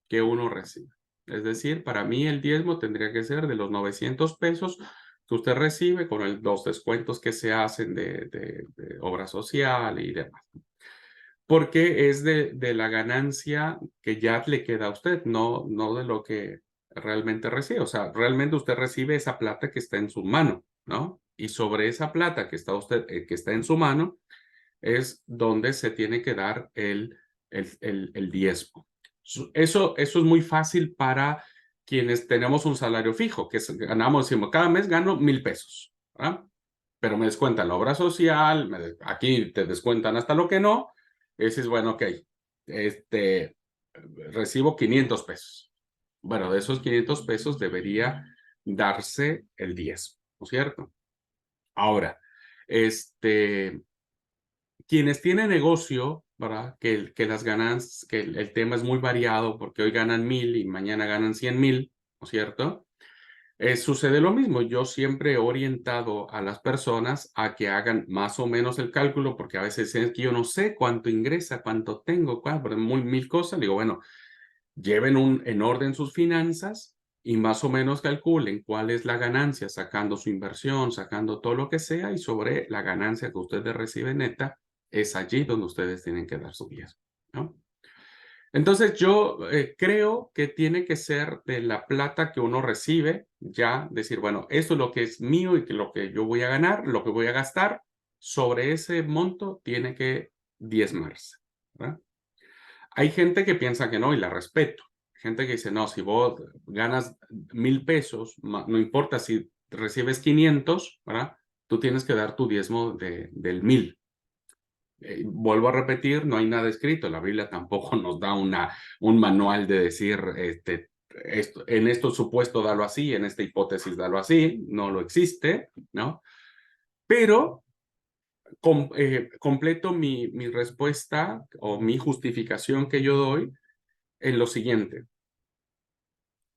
Que uno recibe. Es decir, para mí el diezmo tendría que ser de los 900 pesos que usted recibe con los descuentos que se hacen de obra social y demás. Porque es de la ganancia que ya le queda a usted, no de lo que realmente recibe. O sea, realmente usted recibe esa plata que está en su mano, ¿no? Y sobre esa plata que está en su mano es donde se tiene que dar el diezmo. Eso es muy fácil para quienes tenemos un salario fijo, que ganamos, decimos, cada mes gano 1,000 pesos, ¿verdad? Pero me descuentan la obra social, aquí te descuentan hasta lo que no, ese es bueno, ok, recibo 500 pesos. Bueno, de esos 500 pesos debería darse el 10, ¿no es cierto? Ahora, quienes tienen negocio ¿verdad? Que las ganancias, que el tema es muy variado porque hoy ganan 1,000 y mañana ganan 100,000, ¿no es cierto? Sucede lo mismo. Yo siempre he orientado a las personas a que hagan más o menos el cálculo, porque a veces es que yo no sé cuánto ingresa, cuánto tengo, pero mil cosas. Digo, bueno, lleven en orden sus finanzas y más o menos calculen cuál es la ganancia, sacando su inversión, sacando todo lo que sea, y sobre la ganancia que ustedes reciben neta, es allí donde ustedes tienen que dar su diezmo, ¿no? Entonces yo creo que tiene que ser de la plata que uno recibe, ya decir, bueno, esto es lo que es mío y que lo que yo voy a ganar, lo que voy a gastar, sobre ese monto tiene que diezmarse, ¿verdad? Hay gente que piensa que no y la respeto. Gente que dice, no, si vos ganas 1,000 pesos, no importa si recibes 500, ¿verdad? Tú tienes que dar tu diezmo del 1,000. Vuelvo a repetir, no hay nada escrito. La Biblia tampoco nos da un manual de decir, en esto supuesto dalo así, en esta hipótesis dalo así. No lo existe, ¿no? Pero completo mi respuesta o mi justificación que yo doy en lo siguiente,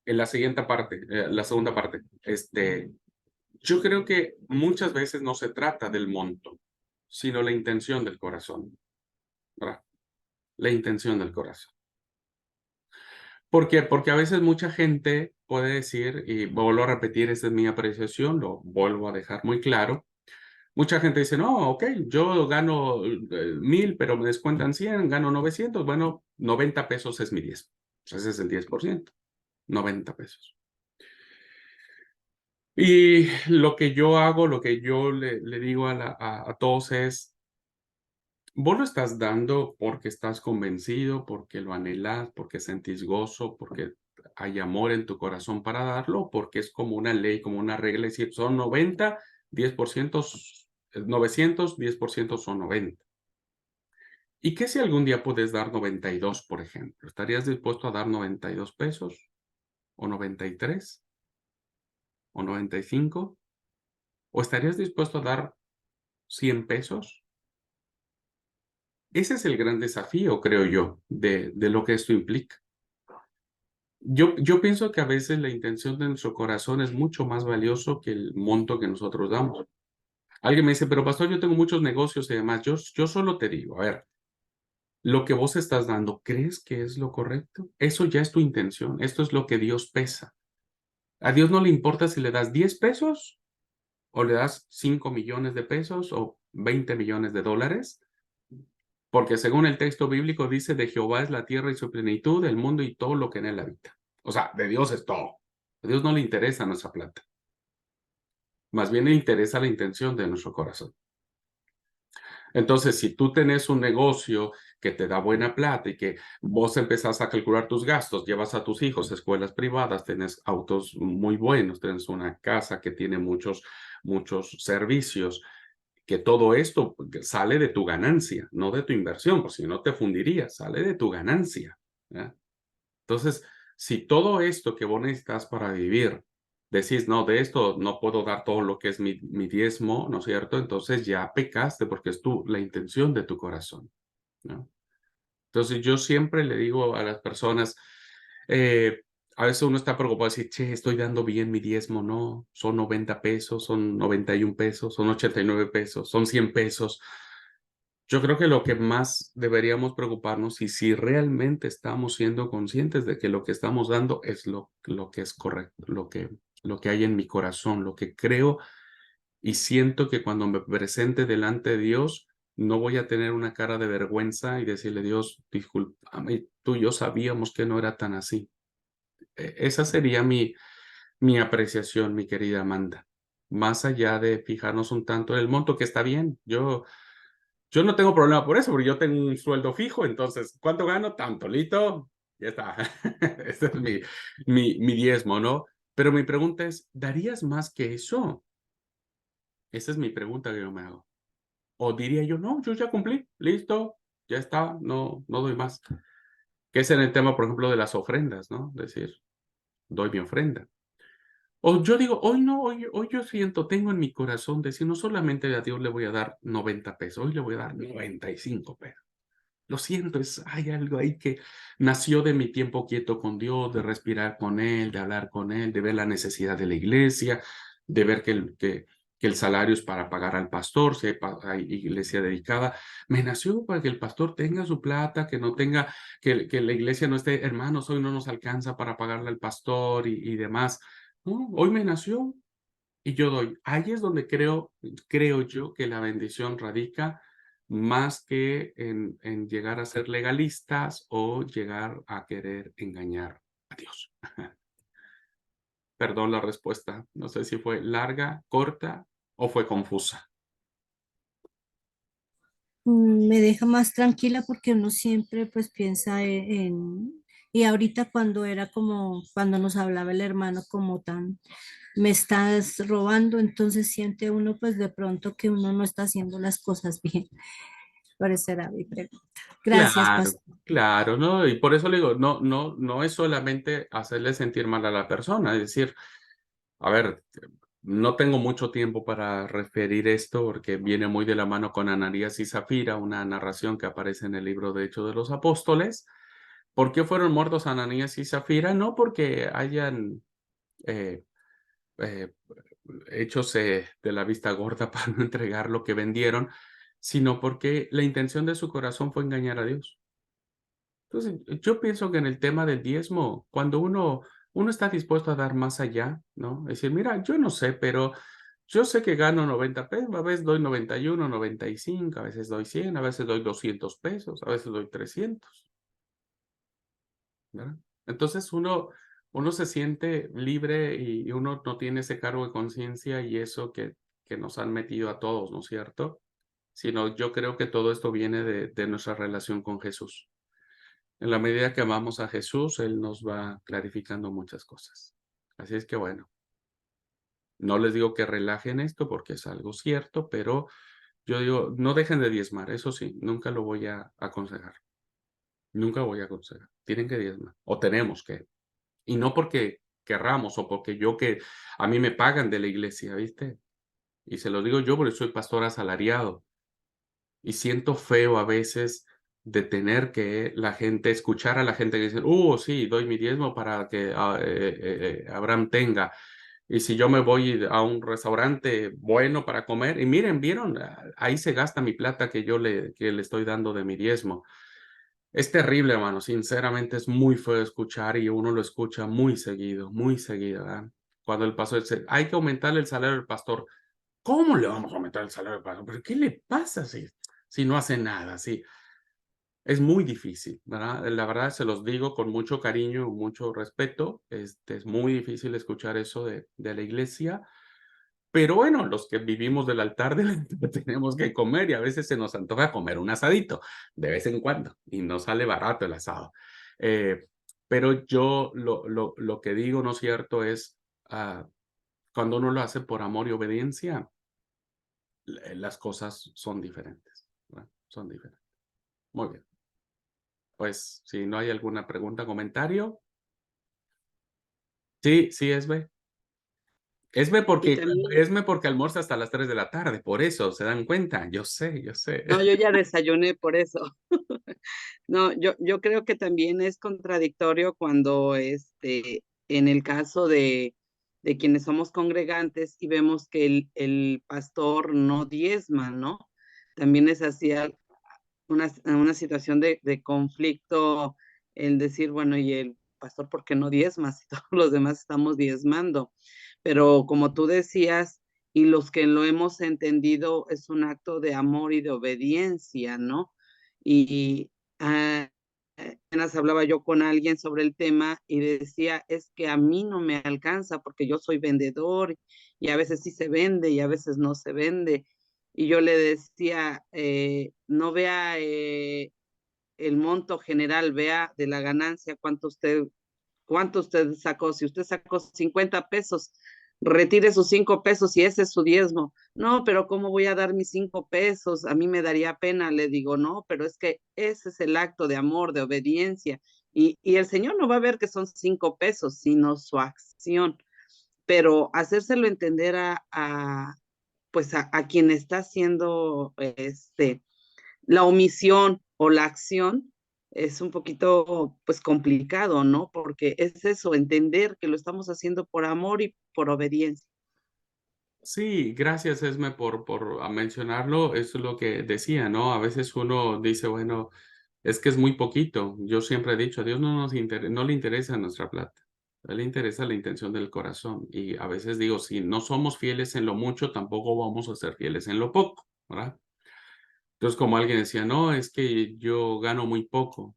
en la siguiente parte, la segunda parte. Yo creo que muchas veces no se trata del monto, sino la intención del corazón, ¿verdad? La intención del corazón. ¿Por qué? Porque a veces mucha gente puede decir, y vuelvo a repetir, esta es mi apreciación, lo vuelvo a dejar muy claro. Mucha gente dice, no, ok, yo gano 1,000, pero me descuentan 100, gano 900. Bueno, 90 pesos es mi 10. Ese es el 10%, 90 pesos. Y lo que yo hago, lo que yo le digo a todos es, vos lo estás dando porque estás convencido, porque lo anhelas, porque sentís gozo, porque hay amor en tu corazón para darlo, porque es como una ley, como una regla, es decir, son 90, 10%, 900, 10% son 90. ¿Y qué si algún día puedes dar 92, por ejemplo? ¿Estarías dispuesto a dar 92 pesos? ¿O 93? ¿O 95? ¿O estarías dispuesto a dar 100 pesos? Ese es el gran desafío, creo yo, de lo que esto implica. Yo pienso que a veces la intención de nuestro corazón es mucho más valioso que el monto que nosotros damos. Alguien me dice, pero pastor, yo tengo muchos negocios y demás. Yo solo te digo, a ver, lo que vos estás dando, ¿crees que es lo correcto? Eso ya es tu intención. Esto es lo que Dios pesa. A Dios no le importa si le das 10 pesos o le das 5 millones de pesos o 20 millones de dólares. Porque según el texto bíblico dice, de Jehová es la tierra y su plenitud, el mundo y todo lo que en él habita. O sea, de Dios es todo. A Dios no le interesa nuestra plata. Más bien le interesa la intención de nuestro corazón. Entonces, si tú tenés un negocio que te da buena plata y que vos empezás a calcular tus gastos, llevas a tus hijos a escuelas privadas, tenés autos muy buenos, tenés una casa que tiene muchos servicios, que todo esto sale de tu ganancia, no de tu inversión, porque si no te fundirías, sale de tu ganancia, ¿ya? Entonces, si todo esto que vos necesitas para vivir, decís, no, de esto no puedo dar todo lo que es mi diezmo, ¿no es cierto? Entonces ya pecaste porque es la intención de tu corazón, ¿no? Entonces yo siempre le digo a las personas, eh, a veces uno está preocupado de decir, che, estoy dando bien mi diezmo, no, son 90 pesos, son 91 pesos, son 89 pesos, son 100 pesos. Yo creo que lo que más deberíamos preocuparnos y si realmente estamos siendo conscientes de que lo que estamos dando es lo que es correcto, lo que hay en mi corazón, lo que creo y siento que cuando me presente delante de Dios, no voy a tener una cara de vergüenza y decirle, Dios, discúlpame, tú y yo sabíamos que no era tan así. Esa sería mi apreciación, mi querida Amanda. Más allá de fijarnos un tanto en el monto, que está bien, yo no tengo problema por eso, porque yo tengo un sueldo fijo, entonces, ¿cuánto gano? Tanto, listo, ya está. Este es mi diezmo, ¿no? Pero mi pregunta es, ¿darías más que eso? Esa es mi pregunta que yo me hago. O diría yo, no, yo ya cumplí, listo, ya está, no doy más. Que es en el tema, por ejemplo, de las ofrendas, ¿no? Es decir, doy mi ofrenda. O yo digo, hoy no, hoy yo siento, tengo en mi corazón decir, no solamente a Dios le voy a dar 90 pesos, hoy le voy a dar 95 pesos. Lo siento, hay algo ahí que nació de mi tiempo quieto con Dios, de respirar con Él, de hablar con Él, de ver la necesidad de la iglesia, de ver que el salario es para pagar al pastor, si hay iglesia dedicada. Me nació para que el pastor tenga su plata, que no tenga, que la iglesia no esté, hermanos, hoy no nos alcanza para pagarle al pastor y demás. No, hoy me nació y yo doy. Ahí es donde creo yo que la bendición radica más que en llegar a ser legalistas o llegar a querer engañar a Dios. Perdón la respuesta. No sé si fue larga, corta o fue confusa. Me deja más tranquila porque uno siempre pues piensa y ahorita cuando era como, cuando nos hablaba el hermano como tan, me estás robando, entonces siente uno pues de pronto que uno no está haciendo las cosas bien. Por eso era mi pregunta. Gracias, Claro, pastor. claro, ¿no? Y por eso le digo, no es solamente hacerle sentir mal a la persona, es decir, a ver, no tengo mucho tiempo para referir esto porque viene muy de la mano con Ananías y Zafira, una narración que aparece en el libro de Hechos de los Apóstoles. ¿Por qué fueron muertos Ananías y Zafira? No porque hayan eh, eh, hechose de la vista gorda para no entregar lo que vendieron, sino porque la intención de su corazón fue engañar a Dios. Entonces, yo pienso que en el tema del diezmo, cuando uno está dispuesto a dar más allá, ¿no? Es decir, mira, yo no sé, pero yo sé que gano 90 pesos, a veces doy 91, 95, a veces doy 100, a veces doy 200 pesos, a veces doy 300, ¿verdad? Entonces uno se siente libre y uno no tiene ese cargo de conciencia y eso que nos han metido a todos, ¿no es cierto? Sino yo creo que todo esto viene de nuestra relación con Jesús. En la medida que amamos a Jesús, Él nos va clarificando muchas cosas. Así es que bueno, no les digo que relajen esto porque es algo cierto, pero yo digo, no dejen de diezmar, eso sí, nunca lo voy a aconsejar. Nunca voy a aconsejar. Tienen que diezmar, o tenemos que. Y no porque querramos o porque a mí me pagan de la iglesia, ¿viste? Y se lo digo yo porque soy pastor asalariado. Y siento feo a veces de tener que escuchar a la gente que dice, sí, doy mi diezmo para que Abraham tenga. Y si yo me voy a un restaurante bueno para comer, y miren, vieron, ahí se gasta mi plata que le estoy dando de mi diezmo. Es terrible, hermano, sinceramente es muy feo escuchar y uno lo escucha muy seguido, ¿verdad? Cuando el pastor dice, hay que aumentarle el salario del pastor. ¿Cómo le vamos a aumentar el salario del pastor? ¿Pero qué le pasa si no hace nada? Sí, es muy difícil, ¿verdad? La verdad se los digo con mucho cariño, mucho respeto. Es muy difícil escuchar eso de la iglesia, pero bueno, los que vivimos del altar tenemos que comer y a veces se nos antoja comer un asadito de vez en cuando y no sale barato el asado. Eh, pero yo lo que digo, ¿no es cierto? Es cuando uno lo hace por amor y obediencia, las cosas son diferentes, ¿verdad? Son diferentes. Muy bien. Pues si no hay alguna pregunta, comentario. Sí, sí, Esme. Y también, Esme porque almuerza hasta las 3 de la tarde, por eso, ¿se dan cuenta? Yo sé, yo sé. no, yo ya desayuné por eso. No, yo creo que también es contradictorio cuando, en el caso de quienes somos congregantes y vemos que el pastor no diezma, ¿no? También es así una situación de conflicto el decir, bueno, ¿y el pastor por qué no diezma si todos los demás estamos diezmando? Pero como tú decías, y los que lo hemos entendido, es un acto de amor y de obediencia, ¿no? Y apenas hablaba yo con alguien sobre el tema y decía, es que a mí no me alcanza porque yo soy vendedor y a veces sí se vende y a veces no se vende. Y yo le decía, no vea el monto general, vea de la ganancia cuánto usted sacó. Si usted sacó 50 pesos, retire sus 5 pesos y ese es su diezmo. No, pero ¿cómo voy a dar mis 5 pesos? A mí me daría pena. Le digo, no, pero es que ese es el acto de amor, de obediencia. Y el Señor no va a ver que son 5 pesos, sino su acción. Pero hacérselo entender pues a quien está haciendo la omisión o la acción es un poquito pues complicado, ¿no? Porque es eso, entender que lo estamos haciendo por amor y por obediencia. Sí, gracias Esme por mencionarlo. Eso es lo que decía, ¿no? A veces uno dice, bueno, es que es muy poquito. Yo siempre he dicho, a Dios no le interesa nuestra plata. A Él le interesa la intención del corazón. Y a veces digo, si no somos fieles en lo mucho, tampoco vamos a ser fieles en lo poco, ¿verdad? Entonces, como alguien decía, no, es que yo gano muy poco.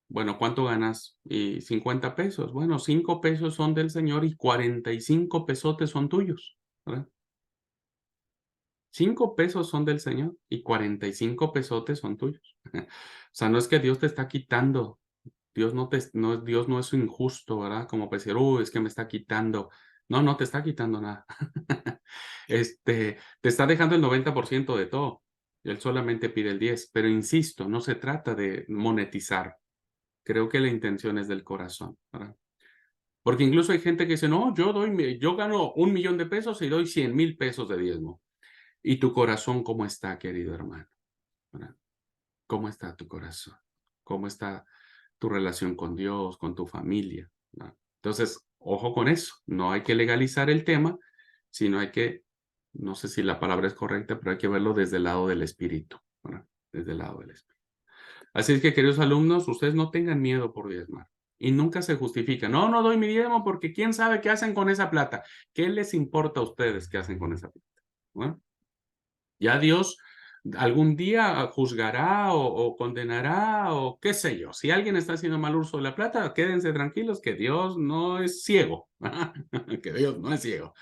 Bueno, ¿cuánto ganas? Y 50 pesos. Bueno, 5 pesos son del Señor y 45 pesotes son tuyos, ¿verdad? 5 pesos son del Señor y 45 pesotes son tuyos. O sea, no es que Dios te está quitando. Dios Dios no es injusto, ¿verdad? Como para decir, es que me está quitando. No, no te está quitando nada. Te está dejando el 90% de todo. Él solamente pide el 10%. Pero insisto, no se trata de monetizar. Creo que la intención es del corazón, ¿verdad? Porque incluso hay gente que dice, no, yo gano 1 millón de pesos y doy 100,000 pesos de diezmo. ¿Y tu corazón cómo está, querido hermano? ¿Verdad? ¿Cómo está tu corazón? ¿Cómo está tu relación con Dios, con tu familia? ¿Verdad? Entonces, ojo con eso. No hay que legalizar el tema, sino hay que, no sé si la palabra es correcta, pero hay que verlo desde el lado del espíritu, ¿verdad? Desde el lado del espíritu. Así es que, queridos alumnos, ustedes no tengan miedo por diezmar. Y nunca se justifica. No, no doy mi diezmo porque quién sabe qué hacen con esa plata. ¿Qué les importa a ustedes qué hacen con esa plata? ¿Bueno? Ya Dios algún día juzgará o condenará o qué sé yo. Si alguien está haciendo mal uso de la plata, quédense tranquilos que Dios no es ciego. Que Dios no es ciego.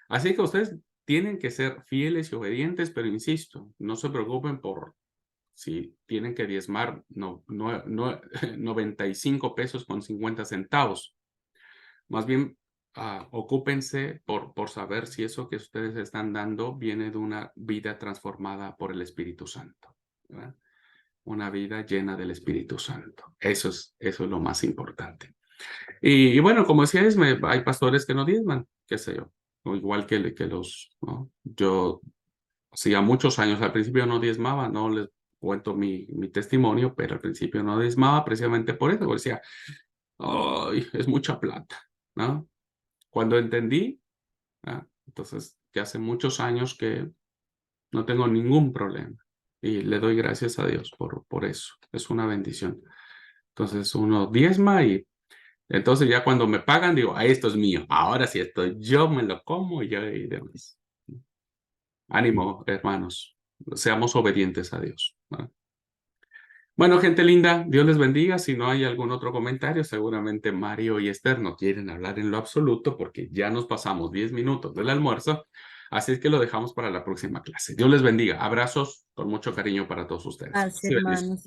Así que ustedes tienen que ser fieles y obedientes, pero insisto, no se preocupen por si tienen que diezmar 95 pesos con 50 centavos. Más bien, ocúpense por saber si eso que ustedes están dando viene de una vida transformada por el Espíritu Santo, ¿verdad? Una vida llena del Espíritu Santo. Eso es lo más importante. Y bueno, como decía Esme, hay pastores que no diezman, qué sé yo, o igual que los, ¿no? Yo hacía muchos años, al principio no diezmaba, no les cuento mi testimonio, pero al principio no diezmaba precisamente por eso, porque decía, ay, es mucha plata, ¿no? Cuando entendí, entonces, que hace muchos años que no tengo ningún problema y le doy gracias a Dios por eso. Es una bendición. Entonces, uno diezma y entonces ya cuando me pagan, digo, esto es mío. Ahora sí, esto yo me lo como y demás. Ánimo, hermanos. Seamos obedientes a Dios, ¿no? Bueno, gente linda, Dios les bendiga. Si no hay algún otro comentario, seguramente Mario y Esther no quieren hablar en lo absoluto porque ya nos pasamos 10 minutos del almuerzo. Así es que lo dejamos para la próxima clase. Dios les bendiga. Abrazos con mucho cariño para todos ustedes. Paz, hermanos.